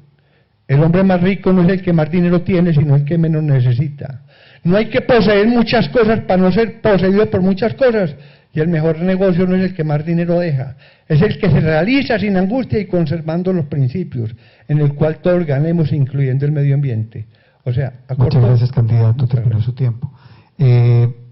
El hombre más rico no es el que más dinero tiene, sino el que menos necesita. No hay que poseer muchas cosas para no ser poseído por muchas cosas, y el mejor negocio no es el que más dinero deja, es el que se realiza sin angustia y conservando los principios, en el cual todos ganemos, incluyendo el medio ambiente. O sea, muchas gracias, candidato, terminó su tiempo.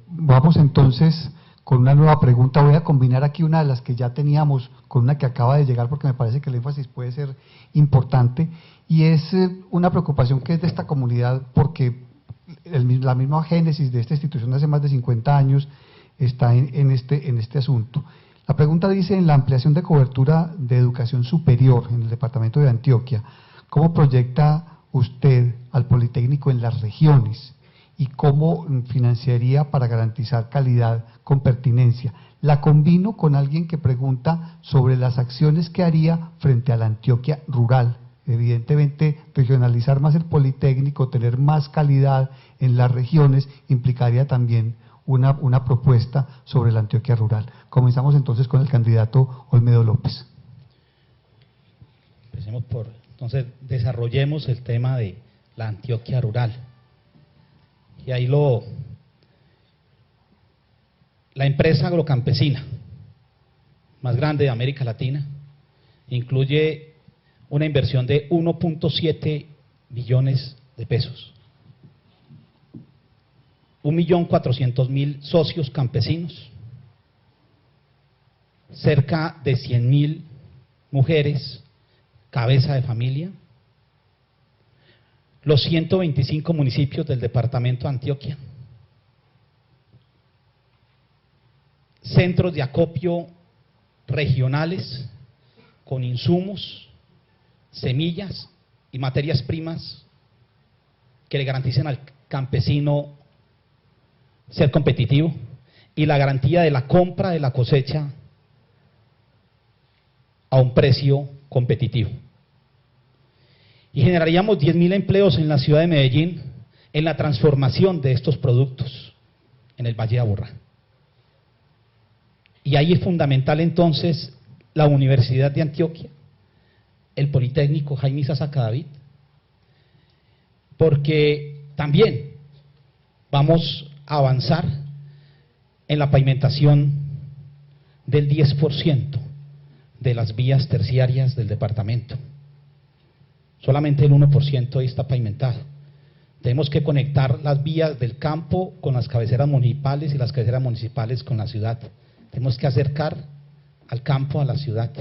Vamos entonces con una nueva pregunta. Voy a combinar aquí una de las que ya teníamos con una que acaba de llegar, porque me parece que el énfasis puede ser importante, y es una preocupación que es de esta comunidad, porque la misma génesis de esta institución de hace más de 50 años está en este asunto. La pregunta dice: en la ampliación de cobertura de educación superior en el departamento de Antioquia, ¿cómo proyecta usted al Politécnico en las regiones y cómo financiaría para garantizar calidad con pertinencia? La combino con alguien que pregunta sobre las acciones que haría frente a la Antioquia rural. Evidentemente, regionalizar más el Politécnico, tener más calidad en las regiones, implicaría también una propuesta sobre la Antioquia rural. Comenzamos entonces con el candidato Olmedo López. Empecemos entonces desarrollemos el tema de la Antioquia rural. Y ahí la empresa agrocampesina más grande de América Latina incluye una inversión de 1.7 billones de pesos. 1.400.000 socios campesinos, cerca de 100.000 mujeres, cabeza de familia, los 125 municipios del departamento de Antioquia, centros de acopio regionales con insumos, semillas y materias primas que le garanticen al campesino ser competitivo, y la garantía de la compra de la cosecha a un precio competitivo. Y generaríamos 10.000 empleos en la ciudad de Medellín en la transformación de estos productos en el Valle de Aburrá. Y ahí es fundamental entonces la Universidad de Antioquia, el Politécnico Jaime Isaza Cadavid, porque también vamos a avanzar en la pavimentación del 10% de las vías terciarias del departamento. Solamente el 1% ahí está pavimentado. Tenemos que conectar las vías del campo con las cabeceras municipales y las cabeceras municipales con la ciudad. Tenemos que acercar al campo a la ciudad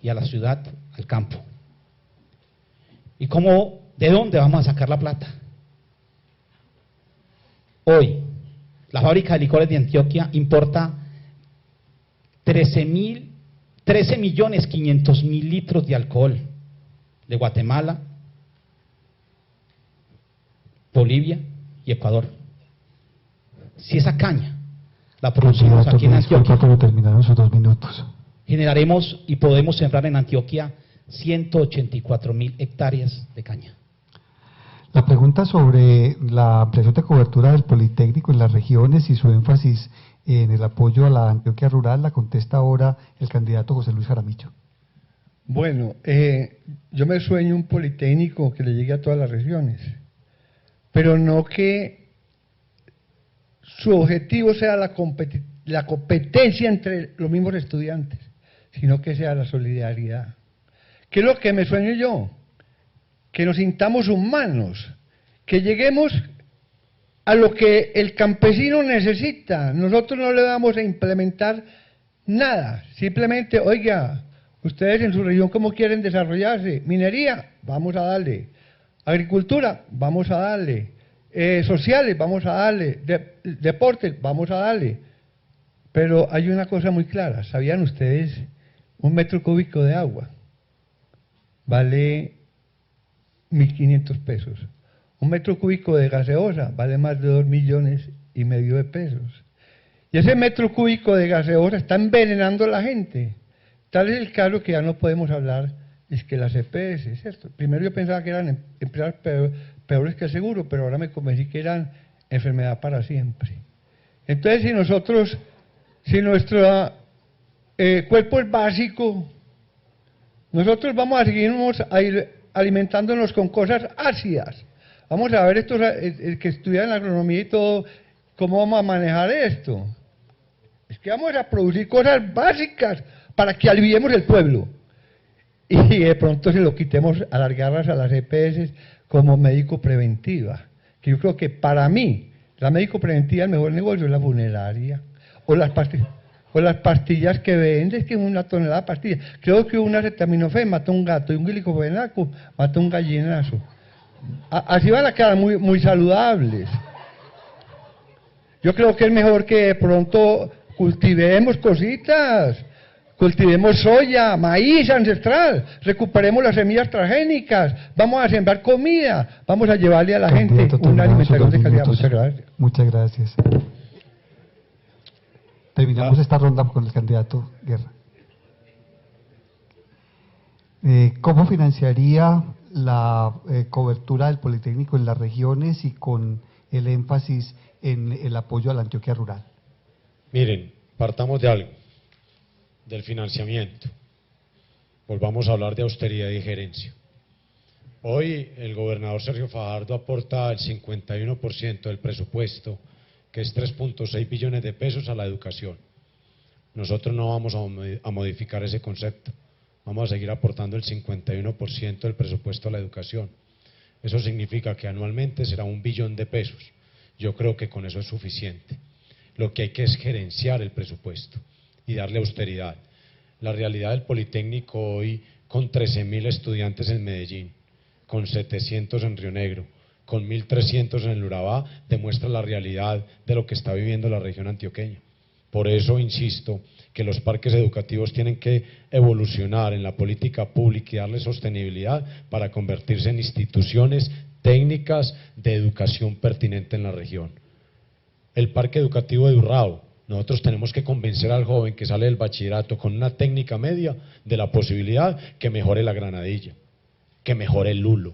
y a la ciudad al campo. ¿Y cómo, de dónde vamos a sacar la plata? Hoy, la fábrica de licores de Antioquia importa 13.500.000 litros de alcohol de Guatemala, Bolivia y Ecuador. Si esa caña la producimos aquí en Antioquia, terminaron sus 2 minutos. Generaremos y podemos sembrar en Antioquia 184.000 hectáreas de caña. La pregunta sobre la ampliación de cobertura del Politécnico en las regiones y su énfasis en el apoyo a la Antioquia rural la contesta ahora el candidato José Luis Jaramillo. Bueno, yo me sueño un Politécnico que le llegue a todas las regiones, pero no que su objetivo sea la competencia entre los mismos estudiantes, sino que sea la solidaridad. ¿Qué es lo que me sueño yo? Que nos sintamos humanos, que lleguemos a lo que el campesino necesita. Nosotros no le vamos a implementar nada, simplemente, oiga, ustedes en su región cómo quieren desarrollarse, minería, vamos a darle, agricultura, vamos a darle, sociales, vamos a darle, deportes, vamos a darle. Pero hay una cosa muy clara, ¿sabían ustedes un metro cúbico de agua vale 1.500 pesos. Un metro cúbico de gaseosa vale más de 2,5 millones de pesos. Y ese metro cúbico de gaseosa está envenenando a la gente. Tal es el caso que ya no podemos hablar, es que las EPS, ¿cierto? Primero yo pensaba que eran empresas peores que el seguro, pero ahora me convencí que eran enfermedad para siempre. Entonces, si nuestro cuerpo es básico, nosotros vamos a seguirnos alimentándonos con cosas ácidas. Vamos a ver estos que estudian agronomía y todo, cómo vamos a manejar esto. Es que vamos a producir cosas básicas para que aliviemos el pueblo. Y de pronto se lo quitemos, alargarlas a las EPS como médico preventiva. Que yo creo que para mí, la médico preventiva, el mejor negocio es la funeraria. O las pastillas que vendes, que es una tonelada de pastillas. Creo que una acetaminofén mata un gato y un glicopenaco mata un gallinazo. Así van a quedar muy saludables. Yo creo que es mejor que de pronto cultivemos cositas, cultivemos soya, maíz ancestral, recuperemos las semillas transgénicas, vamos a sembrar comida, vamos a llevarle a la gente una alimentación de calidad. Muchas gracias. Muchas gracias. Terminamos esta ronda con el candidato Guerra. ¿Cómo financiaría la cobertura del Politécnico en las regiones y con el énfasis en el apoyo a la Antioquia rural? Miren, partamos de algo, del financiamiento. Volvamos a hablar de austeridad y gerencia. Hoy el gobernador Sergio Fajardo aporta el 51% del presupuesto, que es 3.6 billones de pesos, a la educación. Nosotros no vamos a modificar ese concepto. Vamos a seguir aportando el 51% del presupuesto a la educación. Eso significa que anualmente será 1 billón de pesos. Yo creo que con eso es suficiente. Lo que hay que es gerenciar el presupuesto y darle austeridad. La realidad del Politécnico hoy, con 13.000 estudiantes en Medellín, con 700 en Río Negro, con 1.300 en el Urabá, demuestra la realidad de lo que está viviendo la región antioqueña. Por eso insisto que los parques educativos tienen que evolucionar en la política pública y darle sostenibilidad para convertirse en instituciones técnicas de educación pertinente en la región. El parque educativo de Urrao, nosotros tenemos que convencer al joven que sale del bachillerato con una técnica media de la posibilidad que mejore la granadilla, que mejore el lulo,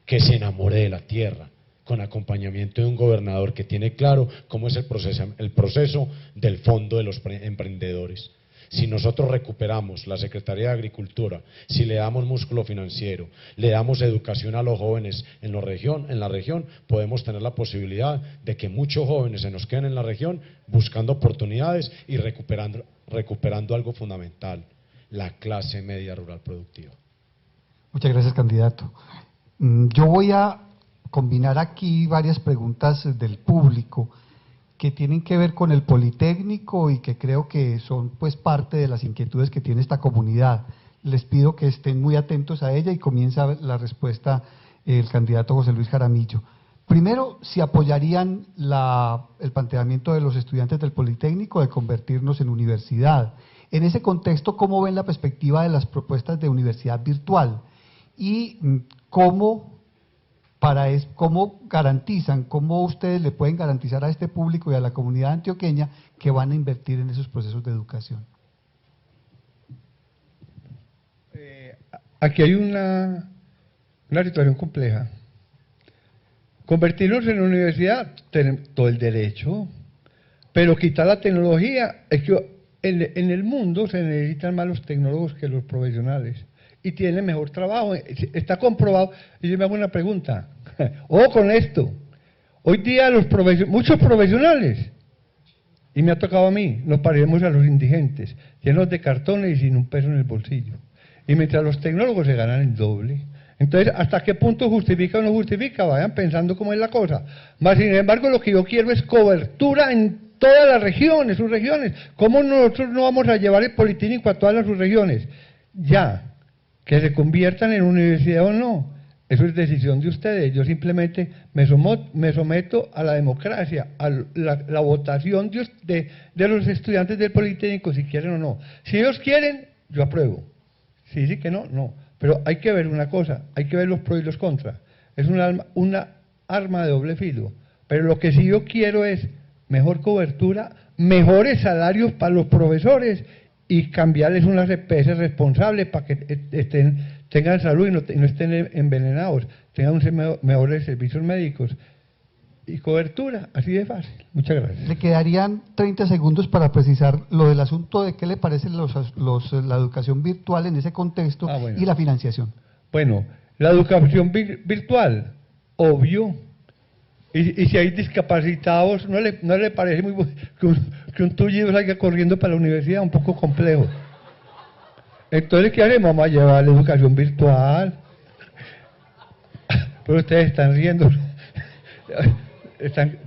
que se enamore de la tierra, con acompañamiento de un gobernador que tiene claro cómo es el proceso del fondo de los emprendedores. Si nosotros recuperamos la Secretaría de Agricultura, si le damos músculo financiero, le damos educación a los jóvenes en la región, podemos tener la posibilidad de que muchos jóvenes se nos queden en la región buscando oportunidades y recuperando algo fundamental, la clase media rural productiva. Muchas gracias, candidato. Yo voy a combinar aquí varias preguntas del público que tienen que ver con el Politécnico y que creo que son pues parte de las inquietudes que tiene esta comunidad. Les pido que estén muy atentos a ella y comienza la respuesta el candidato José Luis Jaramillo. Primero, si apoyarían el planteamiento de los estudiantes del Politécnico de convertirnos en universidad. En ese contexto, ¿cómo ven la perspectiva de las propuestas de universidad virtual? Y cómo garantizan, cómo ustedes le pueden garantizar a este público y a la comunidad antioqueña que van a invertir en esos procesos de educación. Aquí hay una situación compleja. Convertirnos en universidad, tenemos todo el derecho, pero quitar la tecnología, es que en el mundo se necesitan más los tecnólogos que los profesionales y tienen mejor trabajo, está comprobado. Y yo me hago una pregunta, ojo con esto, hoy día muchos profesionales, y me ha tocado a mí, nos parecemos a los indigentes, llenos de cartones y sin un peso en el bolsillo, y mientras los tecnólogos se ganan el doble. Entonces, ¿hasta qué punto justifica o no justifica? Vayan pensando cómo es la cosa. Mas, sin embargo, lo que yo quiero es cobertura en todas las regiones, sus regiones. ¿Cómo nosotros no vamos a llevar el Politécnico a todas sus regiones? Ya, que se conviertan en universidad o no, eso es decisión de ustedes. Yo simplemente me someto a la democracia, a la votación de los estudiantes del Politécnico, si quieren o no. Si ellos quieren, yo apruebo. Si dice que no, no. Pero hay que ver una cosa, hay que ver los pros y los contras. Es una arma de doble filo. Pero lo que sí yo quiero es mejor cobertura, mejores salarios para los profesores y cambiarles unas EPS responsables para que tengan salud y no estén envenenados, tengan mejores servicios médicos y cobertura, así de fácil. Muchas gracias. Le quedarían 30 segundos para precisar lo del asunto de qué le parece la educación virtual en ese contexto bueno. Y la financiación. Bueno, la educación virtual, obvio. Y si hay discapacitados, ¿no le parece muy bueno que un tullido salga corriendo para la universidad? Un poco complejo. Entonces, ¿qué haremos? Vamos a llevar la educación virtual. Pero ustedes están riendo.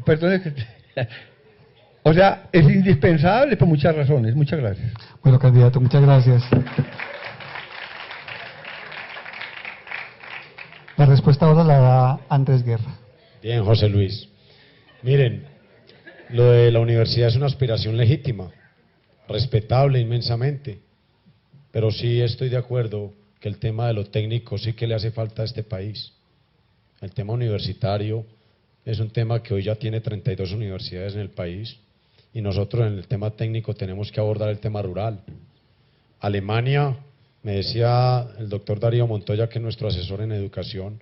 Perdón. O sea, es indispensable por muchas razones. Muchas gracias. Bueno, candidato, muchas gracias. La respuesta ahora la da Andrés Guerra. Bien, José Luis. Miren, lo de la universidad es una aspiración legítima, respetable inmensamente, pero sí estoy de acuerdo que el tema de lo técnico sí que le hace falta a este país. El tema universitario es un tema que hoy ya tiene 32 universidades en el país y nosotros en el tema técnico tenemos que abordar el tema rural. Alemania, me decía el doctor Darío Montoya, que es nuestro asesor en educación,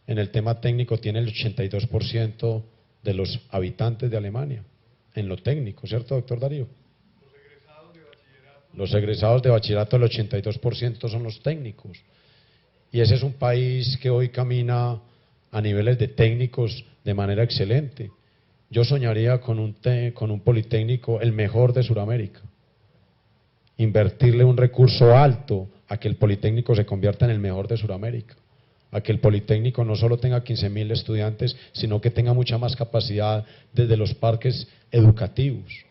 en el tema técnico tiene el 82% de los habitantes de Alemania, en lo técnico, ¿cierto, doctor Darío? Los egresados de bachillerato, el 82% son los técnicos. Y ese es un país que hoy camina a niveles de técnicos de manera excelente. Yo soñaría con un politécnico el mejor de Sudamérica. Invertirle un recurso alto a que el politécnico se convierta en el mejor de Sudamérica. A que el politécnico no solo tenga 15.000 estudiantes, sino que tenga mucha más capacidad desde los parques educativos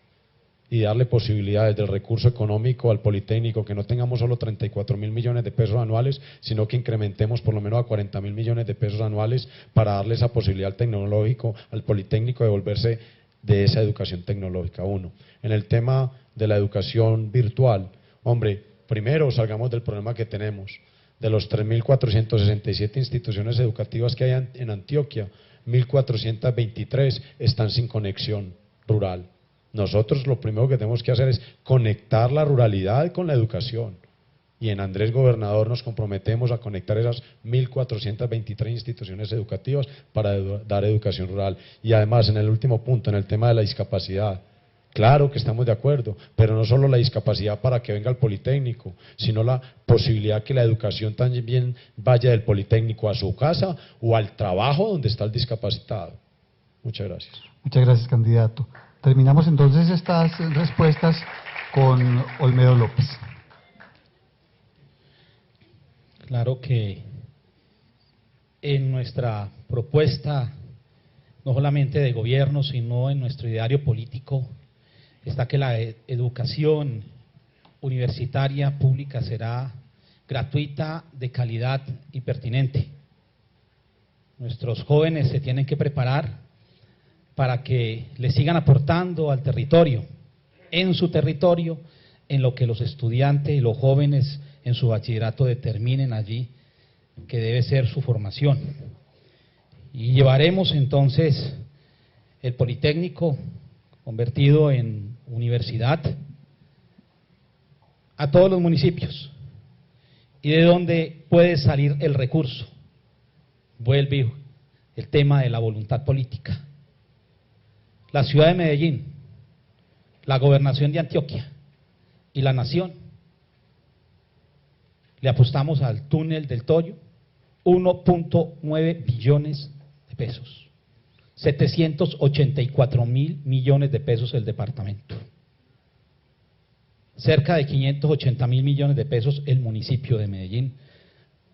y darle posibilidades del recurso económico al politécnico, que no tengamos solo 34.000 millones de pesos anuales, sino que incrementemos por lo menos a 40.000 millones de pesos anuales para darle esa posibilidad al tecnológico, al politécnico de volverse de esa educación tecnológica. Uno, en el tema de la educación virtual, hombre, primero salgamos del problema que tenemos. De los 3.467 instituciones educativas que hay en Antioquia, 1.423 están sin conexión rural. Nosotros lo primero que tenemos que hacer es conectar la ruralidad con la educación. Y en Andrés Gobernador nos comprometemos a conectar esas 1.423 instituciones educativas para dar educación rural. Y además, en el último punto, en el tema de la discapacidad, claro que estamos de acuerdo, pero no solo la discapacidad para que venga al Politécnico, sino la posibilidad que la educación también vaya del Politécnico a su casa o al trabajo donde está el discapacitado. Muchas gracias. Muchas gracias, candidato. Terminamos entonces estas respuestas con Olmedo López. Claro que en nuestra propuesta, no solamente de gobierno, sino en nuestro ideario político, está que la educación universitaria pública será gratuita, de calidad y pertinente. Nuestros jóvenes se tienen que preparar para que le sigan aportando al territorio, en su territorio, en lo que los estudiantes y los jóvenes en su bachillerato determinen allí que debe ser su formación. Y llevaremos entonces el Politécnico convertido en universidad a todos los municipios, y de donde puede salir el recurso. Vuelve el tema de la voluntad política. La ciudad de Medellín, la gobernación de Antioquia y la nación le apostamos al túnel del Toyo 1.9 billones de pesos, 784.000 millones de pesos el departamento, cerca de 580.000 millones de pesos el municipio de Medellín,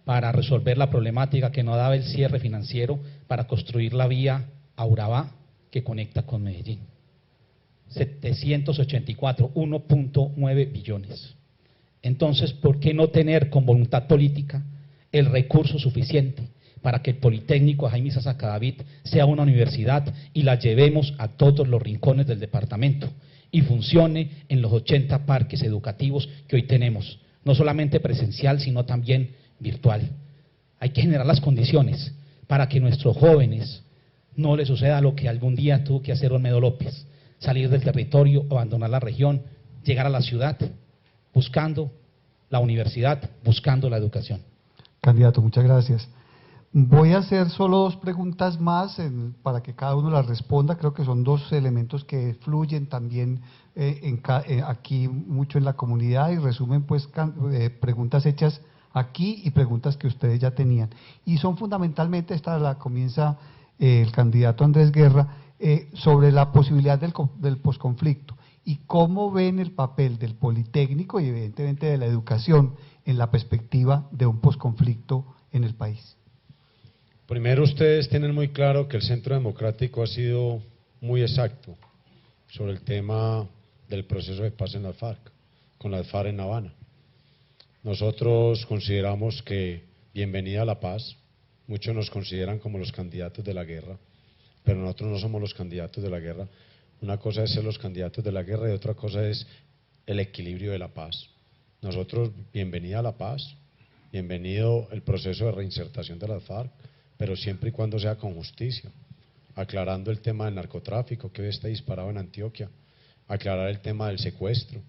para resolver la problemática que no daba el cierre financiero para construir la vía a Urabá que conecta con Medellín. 784, 1.9 billones. Entonces, ¿por qué no tener con voluntad política el recurso suficiente para que el Politécnico Jaime Isaza Cadavid sea una universidad y la llevemos a todos los rincones del departamento y funcione en los 80 parques educativos que hoy tenemos? no solamente presencial, sino también virtual. Hay que generar las condiciones para que nuestros jóvenes no les suceda lo que algún día tuvo que hacer Olmedo López, salir del territorio, abandonar la región, llegar a la ciudad, buscando la universidad, buscando la educación. Candidato, muchas gracias. Voy a hacer solo dos preguntas más para que cada uno las responda. Creo que son dos elementos que fluyen también aquí mucho en la comunidad y resumen pues preguntas hechas aquí y preguntas que ustedes ya tenían. Y son fundamentalmente, esta la comienza el candidato Andrés Guerra, sobre la posibilidad del posconflicto y cómo ven el papel del Politécnico y evidentemente de la educación en la perspectiva de un posconflicto en el país. Primero, ustedes tienen muy claro que el Centro Democrático ha sido muy exacto sobre el tema del proceso de paz en las FARC, con las FARC en La Habana. Nosotros consideramos que bienvenida a la paz, muchos nos consideran como los candidatos de la guerra, pero nosotros no somos los candidatos de la guerra. Una cosa es ser los candidatos de la guerra y otra cosa es el equilibrio de la paz. Nosotros, bienvenida a la paz, bienvenido el proceso de reinsertación de las FARC, pero siempre y cuando sea con justicia, aclarando el tema del narcotráfico que hoy está disparado en Antioquia, aclarar el tema del secuestro,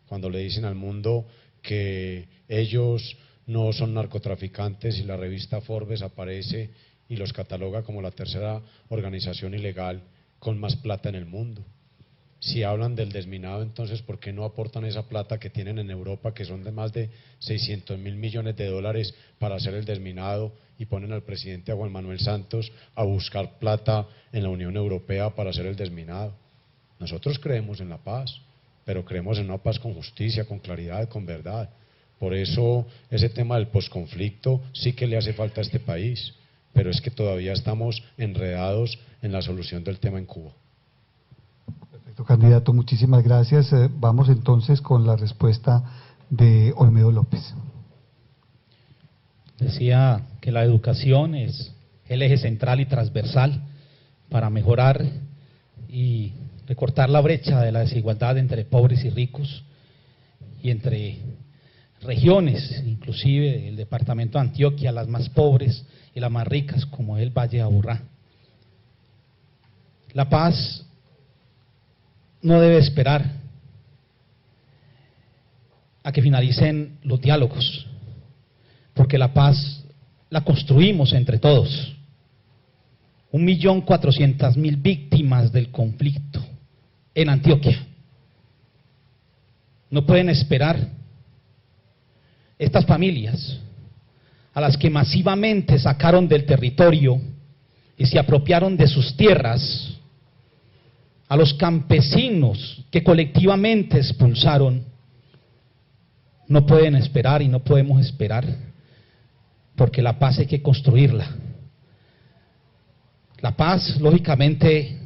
cuando le dicen al mundo que ellos no son narcotraficantes y la revista Forbes aparece y los cataloga como la tercera organización ilegal con más plata en el mundo. Si hablan del desminado, entonces ¿por qué no aportan esa plata que tienen en Europa, que son de más de 600.000 millones de dólares para hacer el desminado, y ponen al presidente Juan Manuel Santos a buscar plata en la Unión Europea para hacer el desminado? Nosotros creemos en la paz, pero creemos en una paz con justicia, con claridad, con verdad. Por eso ese tema del posconflicto sí que le hace falta a este país, pero es que todavía estamos enredados en la solución del tema en Cuba. Perfecto, candidato, muchísimas gracias. Vamos entonces con la respuesta de Olmedo López. Decía que la educación es el eje central y transversal para mejorar y recortar la brecha de la desigualdad entre pobres y ricos y entre regiones, inclusive el departamento de Antioquia, las más pobres y las más ricas, como el Valle de Aburrá. La paz no debe esperar a que finalicen los diálogos, porque la paz la construimos entre todos. 1.400.000 víctimas del conflicto en Antioquia. No pueden esperar estas familias a las que masivamente sacaron del territorio y se apropiaron de sus tierras, a los campesinos que colectivamente expulsaron, no pueden esperar y no podemos esperar, porque la paz hay que construirla. La paz, lógicamente,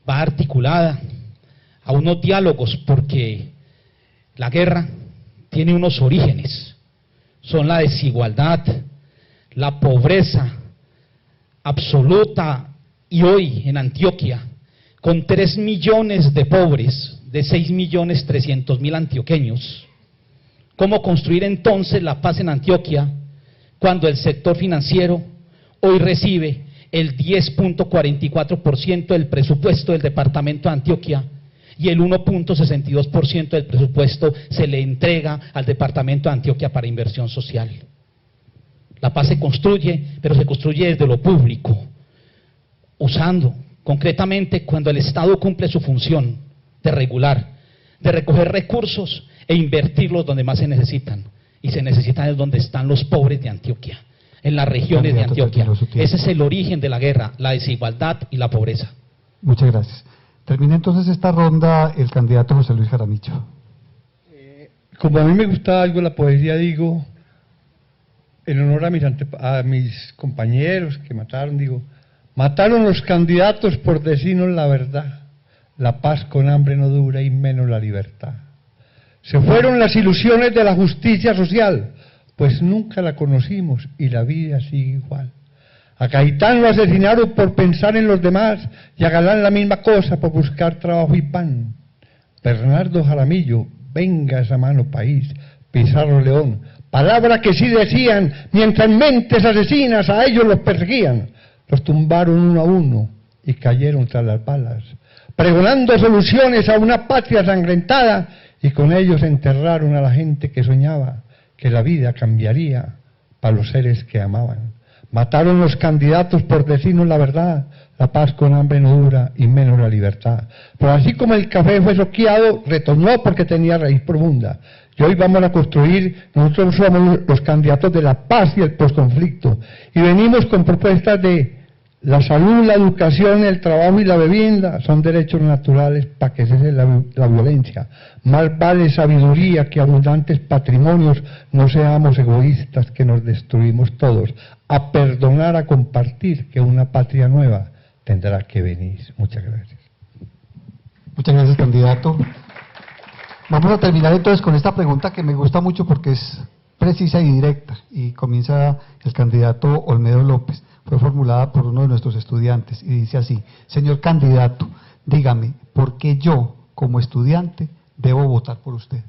va articulada a unos diálogos, porque la guerra tiene unos orígenes, son la desigualdad, la pobreza absoluta, y hoy en Antioquia, con 3 millones de pobres, de 6.300.000 antioqueños, ¿cómo construir entonces la paz en Antioquia cuando el sector financiero hoy recibe el 10.44% del presupuesto del departamento de Antioquia y el 1.62% del presupuesto se le entrega al departamento de Antioquia para inversión social? La paz se construye, pero se construye desde lo público, usando concretamente cuando el Estado cumple su función de regular, de recoger recursos e invertirlos donde más se necesitan, y se necesitan es donde están los pobres de Antioquia, en las regiones de Antioquia. Ese es el origen de la guerra, la desigualdad y la pobreza. Muchas gracias. Termina entonces esta ronda el candidato José Luis Jaramillo. Como a mí me gusta algo la poesía, digo, en honor a mis compañeros que mataron, digo, mataron los candidatos por decirnos la verdad. La paz con hambre no dura y menos la libertad. Se fueron las ilusiones de la justicia social, pues nunca la conocimos y la vida sigue igual. A Gaitán lo asesinaron por pensar en los demás y a Galán la misma cosa por buscar trabajo y pan. Bernardo Jaramillo, venga esa mano país, Pizarro León. Palabra que sí decían, mientras mentes asesinas a ellos los perseguían. Los tumbaron uno a uno y cayeron tras las balas, pregonando soluciones a una patria sangrentada, y con ellos enterraron a la gente que soñaba que la vida cambiaría para los seres que amaban. Mataron los candidatos por decirnos la verdad, la paz con hambre no dura y menos la libertad. Pero así como el café fue soqueado, retoñó porque tenía raíz profunda. Y hoy vamos a construir, nosotros somos los candidatos de la paz y el posconflicto. Y venimos con propuestas de la salud, la educación, el trabajo y la vivienda. Son derechos naturales para que cese la violencia. Más vale sabiduría que abundantes patrimonios. No seamos egoístas que nos destruimos todos. A perdonar, a compartir, que una patria nueva tendrá que venir. Muchas gracias. Muchas gracias, candidato. Vamos a terminar entonces con esta pregunta que me gusta mucho porque es precisa y directa, y comienza el candidato Olmedo López. Fue formulada por uno de nuestros estudiantes y dice así: señor candidato, dígame, ¿por qué yo, como estudiante, debo votar por usted?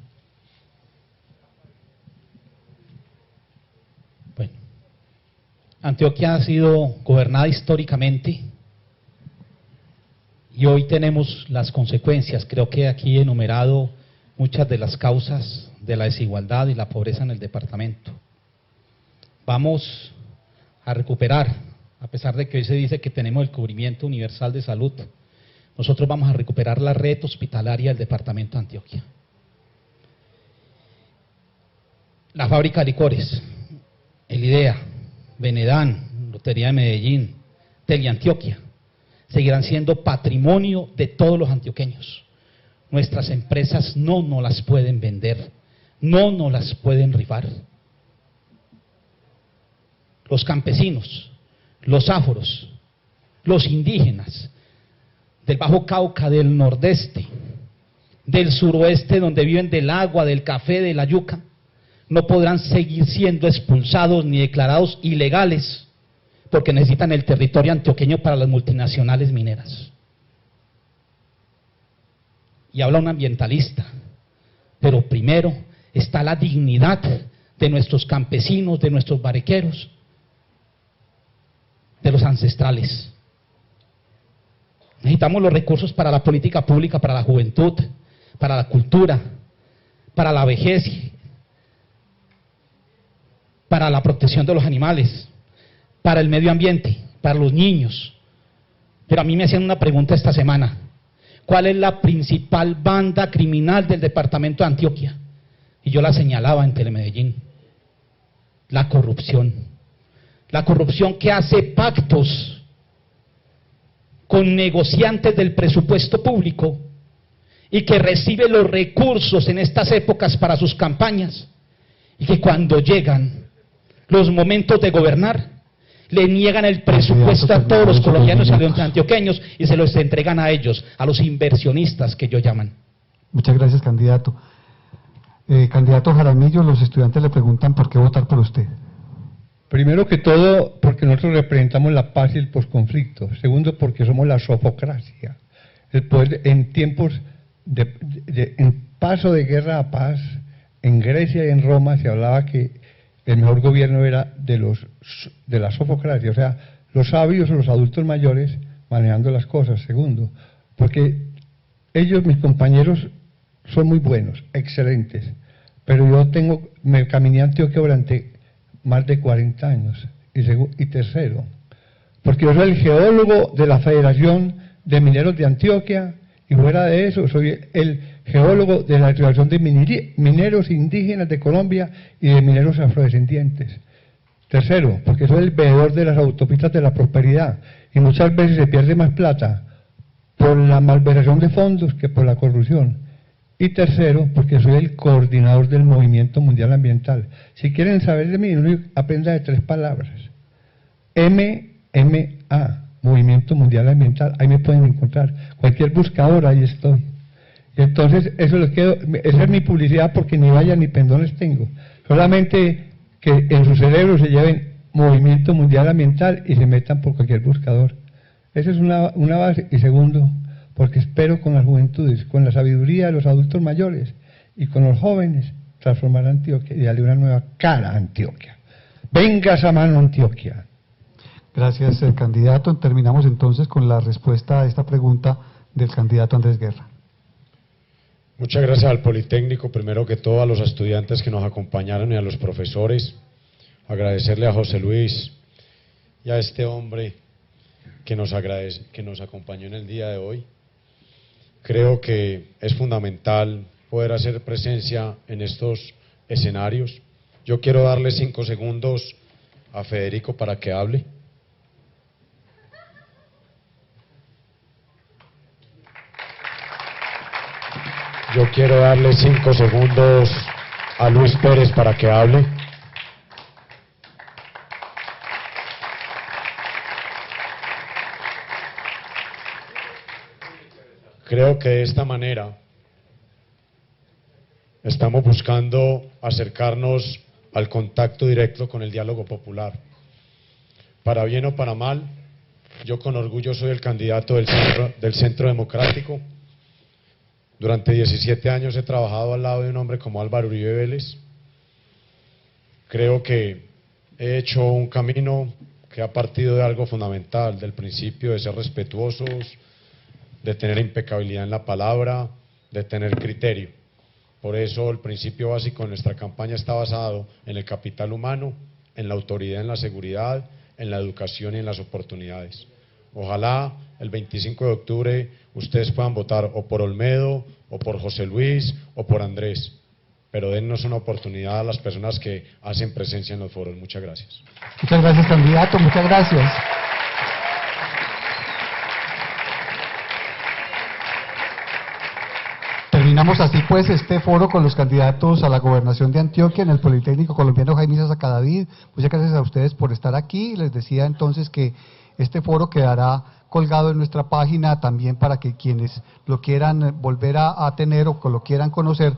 Bueno, Antioquia ha sido gobernada históricamente y hoy tenemos las consecuencias. Creo que aquí he enumerado muchas de las causas de la desigualdad y la pobreza en el departamento. Vamos a recuperar, a pesar de que hoy se dice que tenemos el cubrimiento universal de salud, nosotros vamos a recuperar la red hospitalaria del departamento de Antioquia. La fábrica de licores, el IDEA, Benedán, Lotería de Medellín, Teleantioquia, seguirán siendo patrimonio de todos los antioqueños. Nuestras empresas no nos las pueden vender, no nos las pueden rifar. Los campesinos, los áforos, los indígenas del Bajo Cauca, del Nordeste, del Suroeste, donde viven del agua, del café, de la yuca, no podrán seguir siendo expulsados ni declarados ilegales porque necesitan el territorio antioqueño para las multinacionales mineras. Y habla un ambientalista, pero primero está la dignidad de nuestros campesinos, de nuestros barequeros, de los ancestrales. Necesitamos los recursos para la política pública, para la juventud, para la cultura, para la vejez, para la protección de los animales, para el medio ambiente, para los niños. Pero a mí me hacían una pregunta esta semana: ¿cuál es la principal banda criminal del departamento de Antioquia? Y yo la señalaba en Telemedellín: la corrupción. La corrupción que hace pactos con negociantes del presupuesto público y que recibe los recursos en estas épocas para sus campañas, y que cuando llegan los momentos de gobernar, le niegan el presupuesto a todos los colombianos y a los antioqueños y se los entregan a ellos, a los inversionistas que ellos llaman. Muchas gracias, candidato. Candidato Jaramillo, los estudiantes le preguntan por qué votar por usted. Primero que todo, porque nosotros representamos la paz y el posconflicto. Segundo, porque somos la sofocracia. El poder en tiempos en paso de guerra a paz, en Grecia y en Roma se hablaba que el mejor gobierno era de la sofocracia, o sea, los sabios o los adultos mayores manejando las cosas. Segundo, porque ellos, mis compañeros, son muy buenos, excelentes, pero yo me caminé a Antioquia durante más de 40 años. Y tercero, porque yo soy el geólogo de la Federación de Mineros de Antioquia, y fuera de eso soy el geólogo de la Asociación de Mineros Indígenas de Colombia y de mineros afrodescendientes. Tercero, porque soy el veedor de las autopistas de la prosperidad, y muchas veces se pierde más plata por la malversación de fondos que por la corrupción. Y tercero, porque soy el coordinador del Movimiento Mundial Ambiental. Si quieren saber de mí, aprenda de 3 palabras: MMA, Movimiento Mundial Ambiental. Ahí me pueden encontrar. Cualquier buscador, ahí estoy. Y entonces, esa es mi publicidad, porque ni vallas ni pendones tengo. Solamente que en su cerebro se lleven Movimiento Mundial Ambiental y se metan por cualquier buscador. Esa es una base. Y segundo, porque espero con las juventudes, con la sabiduría de los adultos mayores y con los jóvenes, transformar Antioquia y darle una nueva cara a Antioquia. Venga esa mano, Antioquia. Gracias, candidato. Terminamos entonces con la respuesta a esta pregunta del candidato Andrés Guerra. Muchas gracias al Politécnico, primero que todo a los estudiantes que nos acompañaron y a los profesores. Agradecerle a José Luis y a este hombre que nos acompañó en el día de hoy. Creo que es fundamental poder hacer presencia en estos escenarios. Yo quiero darle 5 segundos a Federico para que hable. Yo quiero darle 5 segundos a Luis Pérez para que hable. Creo que de esta manera estamos buscando acercarnos al contacto directo con el diálogo popular. Para bien o para mal, yo con orgullo soy el candidato del Centro Democrático. Durante 17 años he trabajado al lado de un hombre como Álvaro Uribe Vélez. Creo que he hecho un camino que ha partido de algo fundamental, del principio de ser respetuosos, de tener impecabilidad en la palabra, de tener criterio. Por eso el principio básico de nuestra campaña está basado en el capital humano, en la autoridad, en la seguridad, en la educación y en las oportunidades. Ojalá el 25 de octubre ustedes puedan votar o por Olmedo, o por José Luis, o por Andrés, pero dennos una oportunidad a las personas que hacen presencia en los foros. Muchas gracias. Muchas gracias, candidato, muchas gracias. Terminamos así pues este foro con los candidatos a la gobernación de Antioquia en el Politécnico Colombiano Jaime Isaza Cadavid. Muchas gracias a ustedes por estar aquí. Les decía entonces que este foro quedará colgado en nuestra página también para que quienes lo quieran volver a tener o lo quieran conocer